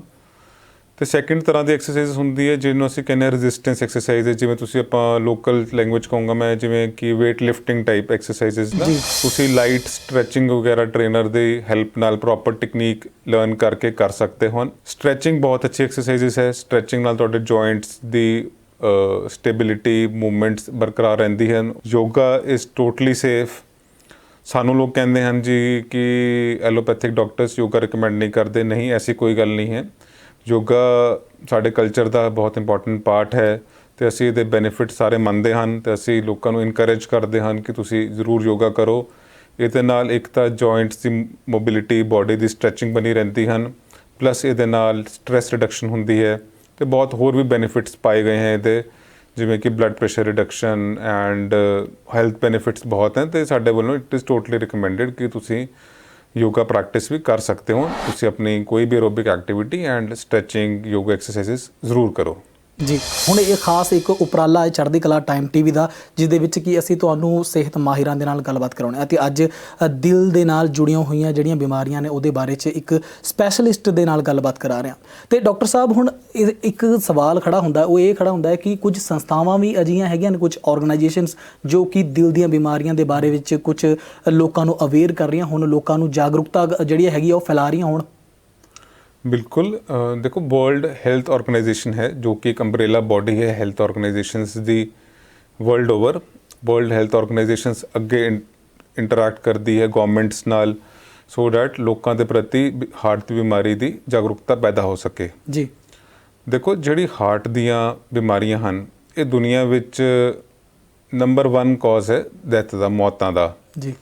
ਤੇ ਸੈਕਿੰਡ ਤਰ੍ਹਾਂ ਦੀ ਐਕਸਰਸਾਈਜ਼ ਹੁੰਦੀ ਹੈ ਜਿਹਨੂੰ ਅਸੀਂ ਕਹਿੰਦੇ ਹਾਂ ਰੈਜ਼ਿਸਟੈਂਸ ਐਕਸਰਸਾਈਜ਼, ਜਿਵੇਂ ਤੁਸੀਂ ਆਪਾਂ ਲੋਕਲ ਲੈਂਗੁਏਜ ਕਹੂੰਗਾ ਮੈਂ, ਜਿਵੇਂ ਕਿ ਵੇਟ ਲਿਫਟਿੰਗ ਟਾਈਪ ਐਕਸਰਸਾਈਜ਼ਸ ਨਾ ਤੁਸੀਂ ਲਾਈਟ ਸਟ੍ਰੈਚਿੰਗ ਵਗੈਰਾ ਟ੍ਰੇਨਰ ਦੀ ਹੈਲਪ ਨਾਲ ਪ੍ਰੋਪਰ ਟੈਕਨੀਕ ਲਰਨ ਕਰਕੇ ਕਰ ਸਕਦੇ ਹੋ। ਸਟ੍ਰੈਚਿੰਗ ਬਹੁਤ ਅੱਛੀ ਐਕਸਰਸਾਈਜ਼ਸ ਹੈ। ਸਟ੍ਰੈਚਿੰਗ ਨਾਲ ਤੁਹਾਡੇ ਜੁਆਇੰਟਸ ਦੀ ਸਟੇਬਿਲਿਟੀ, ਮੂਵਮੈਂਟਸ ਬਰਕਰਾਰ ਰਹਿੰਦੀ ਹਨ। Yoga is totally safe. ਸਾਨੂੰ ਲੋਕ ਕਹਿੰਦੇ ਹਨ ਜੀ ਕਿ ਐਲੋਪੈਥਿਕ ਡਾਕਟਰਸ ਯੋਗਾ ਰਿਕਮੈਂਡ ਨਹੀਂ ਕਰਦੇ। ਨਹੀਂ, ਐਸੀ ਕੋਈ ਗੱਲ ਨਹੀਂ ਹੈ। ਯੋਗਾ ਸਾਡੇ ਕਲਚਰ ਦਾ ਬਹੁਤ ਇੰਪੋਰਟੈਂਟ ਪਾਰਟ ਹੈ ਤੇ ਅਸੀਂ ਇਹਦੇ ਬੈਨੀਫਿਟ ਸਾਰੇ ਮੰਨਦੇ ਹਨ ਤੇ ਅਸੀਂ ਲੋਕਾਂ ਨੂੰ ਇਨਕਰੇਜ ਕਰਦੇ ਹਨ ਕਿ ਤੁਸੀਂ ਜ਼ਰੂਰ ਯੋਗਾ ਕਰੋ। ਇਹਦੇ ਨਾਲ ਇੱਕ ਤਾਂ ਜੁਆਇੰਟਸ ਦੀ ਮੋਬਿਲਿਟੀ, ਬਾਡੀ ਦੀ ਸਟ੍ਰੈਚਿੰਗ ਬਣੀ ਰਹਿੰਦੀ ਹਨ, ਪਲੱਸ ਇਹਦੇ ਨਾਲ ਸਟ੍ਰੈਸ ਰਿਡਕਸ਼ਨ ਹੁੰਦੀ ਹੈ ਤੇ ਬਹੁਤ ਹੋਰ ਵੀ ਬੈਨੀਫਿਟਸ ਪਾਏ ਗਏ ਹੈ ਇਹਦੇ, ਜਿਵੇਂ ਕਿ blood pressure reduction and health benefits ਬਹੁਤ ਹਨ। ਤੇ ਸਾਡੇ ਵੱਲੋਂ ਇਟ ਇਜ਼ ਟੋਟਲੀ ਰਿਕਮੈਂਡਡ ਕਿ ਤੁਸੀਂ ਯੋਗਾ ਪ੍ਰੈਕਟਿਸ ਵੀ ਕਰ ਸਕਦੇ ਹੋ। ਤੁਸੀਂ ਆਪਣੀ ਕੋਈ ਵੀ aerobic activity and stretching yoga exercises ਜ਼ਰੂਰ ਕਰੋ ਜੀ। ਹੁਣ ਇਹ ਖਾਸ ਇੱਕ ਉਪਰਾਲਾ ਹੈ ਚੜ੍ਹਦੀ ਕਲਾ ਟਾਈਮ ਟੀਵੀ ਦਾ, ਜਿਸ ਦੇ ਵਿੱਚ ਕਿ ਅਸੀਂ ਤੁਹਾਨੂੰ ਸਿਹਤ ਮਾਹਿਰਾਂ ਦੇ ਨਾਲ ਗੱਲਬਾਤ ਕਰਾਉਣੀ ਹੈ ਅਤੇ ਅੱਜ ਦਿਲ ਦੇ ਨਾਲ ਜੁੜੀਆਂ ਹੋਈਆਂ ਜਿਹੜੀਆਂ ਬਿਮਾਰੀਆਂ ਨੇ ਉਹਦੇ ਬਾਰੇ 'ਚ ਇੱਕ ਸਪੈਸ਼ਲਿਸਟ ਦੇ ਨਾਲ ਗੱਲਬਾਤ ਕਰਾ ਰਹੇ ਹਾਂ। ਅਤੇ ਡਾਕਟਰ ਸਾਹਿਬ, ਹੁਣ ਇੱਕ ਸਵਾਲ ਖੜਾ ਹੁੰਦਾ, ਉਹ ਇਹ ਖੜਾ ਹੁੰਦਾ ਹੈ ਕਿ ਕੁਝ ਸੰਸਥਾਵਾਂ ਵੀ ਅਜਿਹੀਆਂ ਹੈਗੀਆਂ ਨੇ, ਕੁਝ ਆਰਗੇਨਾਈਜੇਸ਼ਨਸ ਜੋ ਕਿ ਦਿਲ ਦੀਆਂ ਬਿਮਾਰੀਆਂ ਦੇ ਬਾਰੇ ਵਿੱਚ ਕੁਝ ਲੋਕਾਂ ਨੂੰ ਅਵੇਅਰ ਕਰ ਰਹੀਆਂ ਹੋਣ, ਲੋਕਾਂ ਨੂੰ ਜਾਗਰੂਕਤਾ ਜਿਹੜੀ ਹੈਗੀ ਆ ਉਹ ਫੈਲਾ ਰਹੀਆਂ ਹੋਣ। ਬਿਲਕੁਲ। ਦੇਖੋ, ਵਰਲਡ ਹੈਲਥ ਆਰਗੇਨਾਈਜੇਸ਼ਨ ਹੈ ਜੋ ਕਿ ਇੱਕ ਅੰਬਰੇਲਾ ਬਾਡੀ ਹੈ ਹੈਲਥ ਆਰਗੇਨਾਈਜੇਸ਼ਨਸ ਦੀ world over. World health organisations ਅੱਗੇ ਇੰਟਰੈਕਟ ਕਰਦੀ ਹੈ ਗਵਰਨਮੈਂਟਸ ਨਾਲ ਸੋ ਡੈਟ ਲੋਕਾਂ ਦੇ ਪ੍ਰਤੀ ਹਾਰਟ ਦੀ ਬਿਮਾਰੀ ਦੀ ਜਾਗਰੂਕਤਾ ਪੈਦਾ ਹੋ ਸਕੇ ਜੀ। ਦੇਖੋ, ਜਿਹੜੀ ਹਾਰਟ ਦੀਆਂ ਬਿਮਾਰੀਆਂ ਹਨ ਇਹ ਦੁਨੀਆ ਵਿੱਚ ਨੰਬਰ 1 ਕਾਜ਼ ਹੈ ਡੈਥ ਦਾ, ਮੌਤਾਂ ਦਾ ਜੀ।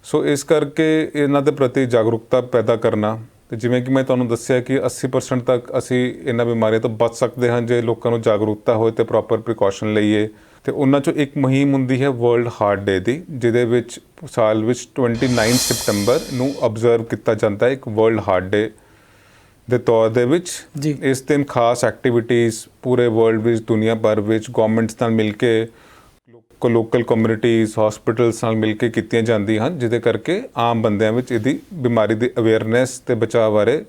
ਸੋ ਇਸ ਕਰਕੇ ਇਹਨਾਂ ਦੇ ਪ੍ਰਤੀ ਜਾਗਰੂਕਤਾ ਪੈਦਾ ਕਰਨਾ, ਤੇ ਜਿਵੇਂ ਕਿ ਮੈਂ ਤੁਹਾਨੂੰ ਦੱਸਿਆ ਕਿ 80% ਤੱਕ ਅਸੀਂ ਇਹਨਾਂ ਬਿਮਾਰੀਆਂ ਤੋਂ ਬਚ ਸਕਦੇ ਹਾਂ ਜੇ ਲੋਕਾਂ ਨੂੰ ਜਾਗਰੂਕਤਾ ਹੋਏ ਤੇ ਪ੍ਰੋਪਰ ਪ੍ਰੀਕਾਸ਼ਨ ਲਈਏ। ਤੇ ਉਹਨਾਂ 'ਚੋਂ ਇੱਕ ਮੁਹਿੰਮ ਹੁੰਦੀ ਹੈ ਵਰਲਡ ਹਾਰਟ ਡੇ ਦੀ, ਜਿਹਦੇ ਵਿੱਚ ਸਾਲ ਵਿੱਚ 29 ਸਤੰਬਰ ਨੂੰ ਅਬਜ਼ਰਵ ਕੀਤਾ ਜਾਂਦਾ ਹੈ ਇੱਕ ਵਰਲਡ ਹਾਰਟ ਡੇ ਦੇ ਤੌਰ ਦੇ ਵਿੱਚ। ਇਸ ਦਿਨ ਖਾਸ ਐਕਟੀਵਿਟੀਜ਼ ਪੂਰੇ ਵਰਲਡ ਵਿੱਚ, ਦੁਨੀਆ ਭਰ ਵਿੱਚ ਗਵਰਨਮੈਂਟਸ ਨਾਲ ਮਿਲ ਕੇ, ਲੋਕਲ ਕਮਿਊਨਿਟੀਜ਼, ਹਸਪੀਟਲਸ ਨਾਲ ਮਿਲ ਕੇ ਕੀਤੀਆਂ ਜਾਂਦੀਆਂ ਹਨ, ਜਿਹਦੇ ਕਰਕੇ ਆਮ ਬੰਦਿਆਂ ਵਿੱਚ ਇਹਦੀ ਬਿਮਾਰੀ ਦੀ ਅਵੇਅਰਨੈਸ ਤੇ ਬਚਾਅ ਬਾਰੇ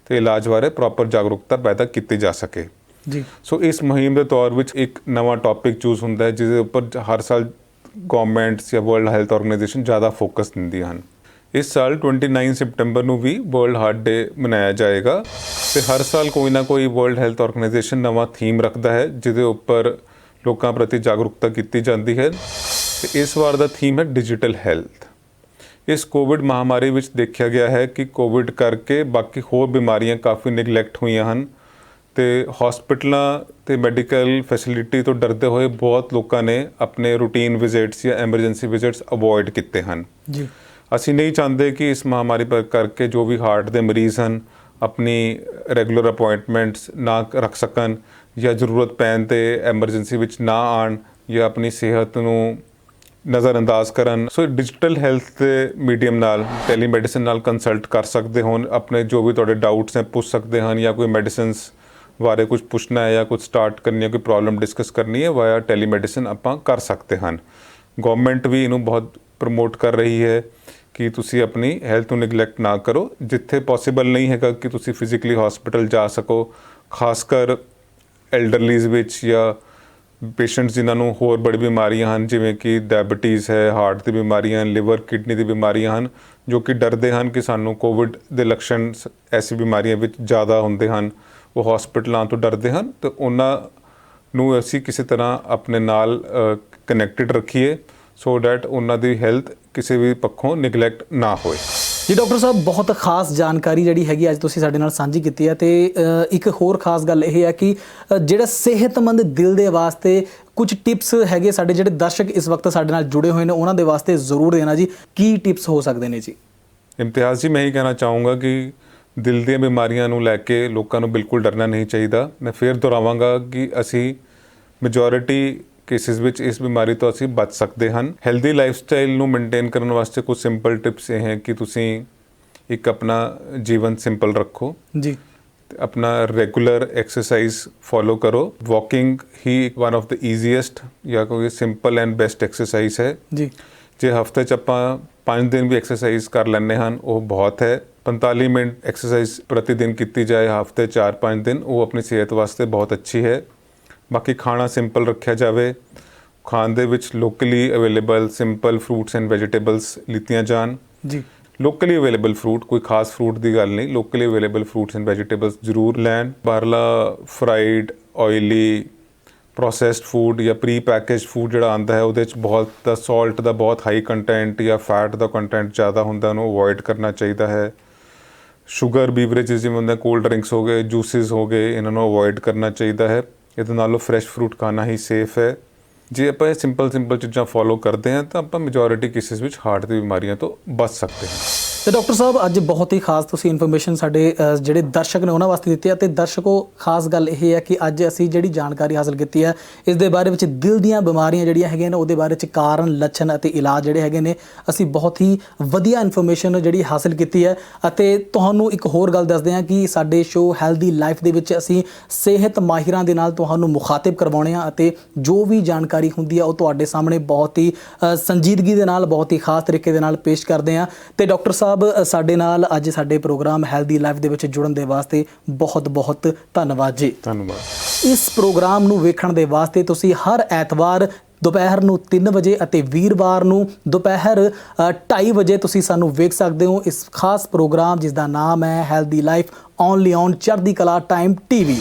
ਤੇ ਇਲਾਜ ਬਾਰੇ ਪ੍ਰੋਪਰ ਜਾਗਰੂਕਤਾ ਪੈਦਾ ਕੀਤੀ ਜਾ ਸਕੇ ਜੀ। ਸੋ ਇਸ ਮੁਹਿੰਮ ਦੇ ਤੌਰ ਵਿੱਚ ਇੱਕ ਨਵਾਂ ਟੌਪਿਕ ਚੂਜ਼ ਹੁੰਦਾ ਹੈ ਜਿਹਦੇ ਉੱਪਰ ਹਰ ਸਾਲ ਗਵਰਨਮੈਂਟਸ ਜਾਂ ਵਰਲਡ ਹੈਲਥ ਆਰਗੇਨਾਈਜੇਸ਼ਨ ਜ਼ਿਆਦਾ ਫੋਕਸ ਦਿੰਦੀਆਂ ਹਨ। ਇਸ ਸਾਲ 29 ਸਤੰਬਰ ਨੂੰ ਵੀ ਵਰਲਡ ਹਾਰਟ ਡੇ ਮਨਾਇਆ ਜਾਏਗਾ ਤੇ ਹਰ ਸਾਲ ਕੋਈ ਨਾ ਕੋਈ ਵਰਲਡ ਹੈਲਥ ਆਰਗੇਨਾਈਜੇਸ਼ਨ ਨਵਾਂ ਥੀਮ ਰੱਖਦਾ ਹੈ ਜਿਹਦੇ ਉੱਪਰ ਲੋਕਾਂ ਪ੍ਰਤੀ ਜਾਗਰੂਕਤਾ ਕੀਤੀ ਜਾਂਦੀ ਹੈ। ਤੇ ਇਸ ਵਾਰ ਦਾ ਥੀਮ ਹੈ ਡਿਜੀਟਲ ਹੈਲਥ। ਇਸ ਕੋਵਿਡ ਮਹਾਮਾਰੀ ਵਿੱਚ ਦੇਖਿਆ ਗਿਆ ਹੈ ਕਿ ਕੋਵਿਡ ਕਰਕੇ ਬਾਕੀ ਹੋਰ ਬਿਮਾਰੀਆਂ ਕਾਫੀ ਨਿਗਲੈਕਟ ਹੋਈਆਂ ਹਨ ਤੇ ਹਸਪੀਟਲਾਂ ਤੇ ਮੈਡੀਕਲ ਫੈਸਿਲਿਟੀ ਤੋਂ ਡਰਦੇ ਹੋਏ ਬਹੁਤ ਲੋਕਾਂ ਨੇ ਆਪਣੇ ਰੂਟੀਨ ਵਿਜ਼ਿਟਸ ਜਾਂ ਐਮਰਜੈਂਸੀ ਵਿਜ਼ਿਟਸ ਅਵੋਇਡ ਕੀਤੇ ਹਨ ਜੀ। ਅਸੀਂ ਨਹੀਂ ਚਾਹੁੰਦੇ ਕਿ ਇਸ ਮਹਾਮਾਰੀ ਕਰਕੇ ਜੋ ਵੀ ਹਾਰਟ ਦੇ ਮਰੀਜ਼ ਹਨ ਆਪਣੀ ਰੈਗੂਲਰ ਅਪਾਇੰਟਮੈਂਟਸ ਨਾ ਰੱਖ ਸਕਣ ਜਾਂ ਜ਼ਰੂਰਤ ਪੈਣ 'ਤੇ ਐਮਰਜੈਂਸੀ ਵਿੱਚ ਨਾ ਆਉਣ ਜਾਂ ਆਪਣੀ ਸਿਹਤ ਨੂੰ ਨਜ਼ਰਅੰਦਾਜ਼ ਕਰਨ। ਸੋ ਡਿਜੀਟਲ ਹੈਲਥ ਦੇ ਮੀਡੀਅਮ ਨਾਲ, ਟੈਲੀਮੈਡੀਸਨ ਨਾਲ ਕੰਸਲਟ ਕਰ ਸਕਦੇ ਹੋਣ, ਆਪਣੇ ਜੋ ਵੀ ਤੁਹਾਡੇ ਡਾਊਟਸ ਹੈ ਪੁੱਛ ਸਕਦੇ ਹਨ, ਜਾਂ ਕੋਈ ਮੈਡੀਸਿਨਸ ਬਾਰੇ ਕੁਝ ਪੁੱਛਣਾ ਹੈ ਜਾਂ ਕੁਝ ਸਟਾਰਟ ਕਰਨੀ ਹੈ, ਕੋਈ ਪ੍ਰੋਬਲਮ ਡਿਸਕਸ ਕਰਨੀ ਹੈ ਵਾਇਆ ਟੈਲੀਮੈਡੀਸਨ ਆਪਾਂ ਕਰ ਸਕਦੇ ਹਨ। ਗਵਰਨਮੈਂਟ ਵੀ ਇਹਨੂੰ ਬਹੁਤ ਪ੍ਰਮੋਟ ਕਰ ਰਹੀ ਹੈ ਕਿ ਤੁਸੀਂ ਆਪਣੀ ਹੈਲਥ ਨੂੰ ਨਿਗਲੈਕਟ ਨਾ ਕਰੋ। ਜਿੱਥੇ ਪੋਸੀਬਲ ਨਹੀਂ ਹੈਗਾ ਕਿ ਤੁਸੀਂ ਫਿਜ਼ੀਕਲੀ ਹਸਪੀਟਲ ਜਾ ਸਕੋ, ਖਾਸ ਕਰ ਐਲਡਰਲੀਜ਼ ਵਿੱਚ ਜਾਂ ਪੇਸ਼ੈਂਟਸ ਜਿਨ੍ਹਾਂ ਨੂੰ ਹੋਰ ਬੜੀ ਬਿਮਾਰੀਆਂ ਹਨ ਜਿਵੇਂ ਕਿ ਡਾਇਬਟੀਜ਼ ਹੈ, ਹਾਰਟ ਦੀ ਬਿਮਾਰੀਆਂ, ਲਿਵਰ ਕਿਡਨੀ ਦੀ ਬਿਮਾਰੀਆਂ ਹਨ, ਜੋ ਕਿ ਡਰਦੇ ਹਨ ਕਿ ਸਾਨੂੰ ਕੋਵਿਡ ਦੇ ਲੱਛਣ ਐਸੀ ਬਿਮਾਰੀਆਂ ਵਿੱਚ ਜ਼ਿਆਦਾ ਹੁੰਦੇ ਹਨ, ਉਹ ਹਸਪੀਟਲਾਂ ਤੋਂ ਡਰਦੇ ਹਨ। ਤੇ ਉਹਨਾਂ ਨੂੰ ਅਸੀਂ ਕਿਸੇ ਤਰ੍ਹਾਂ ਆਪਣੇ ਨਾਲ ਕਨੈਕਟਡ ਰੱਖੀਏ ਸੋ ਡੈਟ ਉਹਨਾਂ ਦੀ ਹੈਲਥ ਕਿਸੇ ਵੀ ਪੱਖੋਂ ਨਿਗਲੈਕਟ ਨਾ ਹੋਏ ਜੀ। ਡਾਕਟਰ ਸਾਹਿਬ, ਬਹੁਤ ਖਾਸ ਜਾਣਕਾਰੀ ਜਿਹੜੀ ਹੈਗੀ ਅੱਜ ਤੁਸੀਂ ਸਾਡੇ ਨਾਲ ਸਾਂਝੀ ਕੀਤੀ ਹੈ। ਤੇ ਇੱਕ ਹੋਰ ਖਾਸ ਗੱਲ ਇਹ ਹੈ ਕਿ ਜਿਹੜਾ ਸਿਹਤਮੰਦ ਦਿਲ ਦੇ ਵਾਸਤੇ ਕੁਝ ਟਿਪਸ ਹੈਗੇ, ਸਾਡੇ ਜਿਹੜੇ ਦਰਸ਼ਕ ਇਸ ਵਕਤ ਸਾਡੇ ਨਾਲ ਜੁੜੇ ਹੋਏ ਨੇ ਉਹਨਾਂ ਦੇ ਵਾਸਤੇ ਜ਼ਰੂਰ ਦੇਣਾ ਜੀ। ਕੀ ਟਿਪਸ ਹੋ ਸਕਦੇ ਨੇ ਜੀ? ਇਮਤਿਆਜ਼ ਜੀ, ਮੈਂ ਹੀ ਕਹਿਣਾ ਚਾਹੂੰਗਾ ਕਿ ਦਿਲ ਦੀਆਂ ਬਿਮਾਰੀਆਂ ਨੂੰ ਲੈ ਕੇ ਲੋਕਾਂ ਨੂੰ ਬਿਲਕੁਲ ਡਰਨਾ ਨਹੀਂ ਚਾਹੀਦਾ। ਮੈਂ ਫਿਰ ਦੁਹਰਾਵਾਂਗਾ ਕਿ ਅਸੀਂ ਮੈਜੋਰਿਟੀ ਕੇਸਿਸ ਵਿੱਚ ਇਸ ਬਿਮਾਰੀ ਤੋਂ ਅਸੀਂ ਬਚ ਸਕਦੇ ਹਨ। ਹੈਲਦੀ ਲਾਈਫਸਟਾਈਲ ਨੂੰ ਮੇਨਟੇਨ ਕਰਨ ਵਾਸਤੇ ਕੁਝ ਸਿੰਪਲ ਟਿਪਸ ਇਹ ਹੈ ਕਿ ਤੁਸੀਂ ਇੱਕ ਆਪਣਾ ਜੀਵਨ ਸਿੰਪਲ ਰੱਖੋ ਜੀ, ਆਪਣਾ ਰੈਗੂਲਰ ਐਕਸਰਸਾਈਜ਼ ਫੋਲੋ ਕਰੋ। Walking he one of the easiest ਜਾਂ ਕੋਈ ਸਿੰਪਲ ਐਂਡ ਬੈਸਟ ਐਕਸਰਸਾਈਜ਼ ਹੈ ਜੀ, ਜੇ ਹਫਤੇ 'ਚ ਆਪਾਂ 5 ਦਿਨ ਵੀ ਐਕਸਰਸਾਈਜ਼ ਕਰ ਲੈਂਦੇ ਹਨ ਉਹ ਬਹੁਤ ਹੈ। 45 ਮਿੰਟ ਐਕਸਰਸਾਈਜ਼ ਪ੍ਰਤੀ ਦਿਨ ਕੀਤੀ ਜਾਏ ਹਫਤੇ 4-5 ਦਿਨ, ਉਹ ਆਪਣੀ ਸਿਹਤ ਵਾਸਤੇ ਬਹੁਤ ਅੱਛੀ ਹੈ। ਬਾਕੀ ਖਾਣਾ ਸਿੰਪਲ ਰੱਖਿਆ ਜਾਵੇ, ਖਾਣ ਦੇ ਵਿੱਚ locally available simple fruits and vegetables ਲਿੱਤੀਆਂ ਜਾਣ। ਜੀ, ਲੋਕਲੀ ਅਵੇਲੇਬਲ ਫਰੂਟ, ਕੋਈ ਖਾਸ ਫਰੂਟ ਦੀ ਗੱਲ ਨਹੀਂ, locally available fruits and vegetables ਜ਼ਰੂਰ ਲੈਣ। ਬਾਹਰਲਾ ਫਰਾਈਡ, ਆਇਲੀ, ਪ੍ਰੋਸੈਸਡ ਫੂਡ ਜਾਂ ਪ੍ਰੀ ਪੈਕੇਜ ਫੂਡ ਜਿਹੜਾ ਆਉਂਦਾ ਹੈ ਉਹਦੇ 'ਚ ਬਹੁਤ ਦਾ ਸਾਲਟ ਦਾ ਬਹੁਤ ਹਾਈ ਕੰਟੈਂਟ ਜਾਂ ਫੈਟ ਦਾ ਕੰਟੈਂਟ ਜ਼ਿਆਦਾ ਹੁੰਦਾ, ਉਹਨੂੰ ਅਵੋਇਡ ਕਰਨਾ ਚਾਹੀਦਾ ਹੈ। ਸ਼ੂਗਰ ਬੀਵਰੇਜਸ ਜਿਵੇਂ ਹੁੰਦੇ ਕੋਲਡ ਡਰਿੰਕਸ ਹੋ ਗਏ, ਜੂਸਿਸ ਹੋ ਗਏ, ਇਹਨਾਂ ਨੂੰ ਅਵੋਇਡ ਕਰਨਾ ਚਾਹੀਦਾ ਹੈ। ਇਹਦੇ ਨਾਲੋਂ ਫਰੈਸ਼ ਫਰੂਟ ਖਾਣਾ ਹੀ ਸੇਫ ਹੈ। ਜੇ ਆਪਾਂ ਇਹ ਸਿੰਪਲ ਚੀਜ਼ਾਂ ਫੋਲੋ ਕਰਦੇ ਹਾਂ ਤਾਂ ਆਪਾਂ ਮੈਜੋਰਿਟੀ ਕੇਸਿਸ ਵਿੱਚ ਹਾਰਟ ਦੀ ਬਿਮਾਰੀਆਂ ਤੋਂ ਬਚ ਸਕਦੇ ਹਾਂ। ਤੇ ਡਾਕਟਰ ਸਾਹਿਬ, ਅੱਜ ਬਹੁਤ ਹੀ ਖਾਸ ਤੁਸੀਂ ਇਨਫੋਰਮੇਸ਼ਨ ਸਾਡੇ ਜਿਹੜੇ ਦਰਸ਼ਕ ਨੇ ਉਹਨਾਂ ਵਾਸਤੇ ਦਿੱਤੀ ਹੈ। ਤੇ ਦਰਸ਼ਕੋ, ਖਾਸ ਗੱਲ ਇਹ ਹੈ ਕਿ ਅੱਜ ਅਸੀਂ ਜਿਹੜੀ ਜਾਣਕਾਰੀ ਹਾਸਲ ਕੀਤੀ ਹੈ ਇਸ ਦੇ ਬਾਰੇ ਵਿੱਚ ਦਿਲ ਦੀਆਂ ਬਿਮਾਰੀਆਂ ਜਿਹੜੀਆਂ ਹੈਗੀਆਂ ਨੇ ਉਹਦੇ ਬਾਰੇ ਵਿੱਚ ਕਾਰਨ, ਲੱਛਣ ਅਤੇ ਇਲਾਜ ਜਿਹੜੇ ਹੈਗੇ ਨੇ, ਅਸੀਂ ਬਹੁਤ ਹੀ ਵਧੀਆ ਇਨਫੋਰਮੇਸ਼ਨ ਜਿਹੜੀ ਹਾਸਲ ਕੀਤੀ ਹੈ। ਅਤੇ ਤੁਹਾਨੂੰ ਇੱਕ ਹੋਰ ਗੱਲ ਦੱਸਦੇ ਹਾਂ ਕਿ ਸਾਡੇ ਸ਼ੋਅ ਹੈਲਦੀ ਲਾਈਫ ਦੇ ਵਿੱਚ ਅਸੀਂ ਸਿਹਤ ਮਾਹਿਰਾਂ ਦੇ ਨਾਲ ਤੁਹਾਨੂੰ ਮੁਖਾਤਿਬ ਕਰਵਾਉਣੇ ਆ ਅਤੇ ਜੋ ਵੀ ਜਾਣਕਾਰੀ ਹੁੰਦੀ ਆ ਉਹ ਤੁਹਾਡੇ ਸਾਹਮਣੇ ਬਹੁਤ ਹੀ ਸੰਜੀਦਗੀ ਦੇ ਨਾਲ, ਬਹੁਤ ਹੀ ਖਾਸ ਤਰੀਕੇ ਦੇ ਨਾਲ ਪੇਸ਼ ਕਰਦੇ ਹਾਂ। ਤੇ ਡਾਕਟਰ ਸਾਹਿਬ, ਸਾਡੇ ਨਾਲ ਅੱਜ ਸਾਡੇ ਪ੍ਰੋਗਰਾਮ ਹੈਲਦੀ ਲਾਈਫ ਦੇ ਵਿੱਚ ਜੁੜਨ ਦੇ ਵਾਸਤੇ ਬਹੁਤ ਧੰਨਵਾਦ ਜੀ। ਧੰਨਵਾਦ। ਇਸ ਪ੍ਰੋਗਰਾਮ ਨੂੰ ਵੇਖਣ ਦੇ ਵਾਸਤੇ ਤੁਸੀਂ ਹਰ ਐਤਵਾਰ ਦੁਪਹਿਰ ਨੂੰ 3 ਵਜੇ ਅਤੇ ਵੀਰਵਾਰ ਨੂੰ ਦੁਪਹਿਰ 2:30 ਵਜੇ ਤੁਸੀਂ ਸਾਨੂੰ ਵੇਖ ਸਕਦੇ ਹੋ। ਇਸ ਖਾਸ ਪ੍ਰੋਗਰਾਮ ਜਿਸ ਦਾ ਨਾਮ ਹੈ ਹੈਲਦੀ ਲਾਈਫ, ਓਨਲੀ ਔਨ ਚੜ੍ਹਦੀ ਕਲਾ ਟਾਈਮ TV।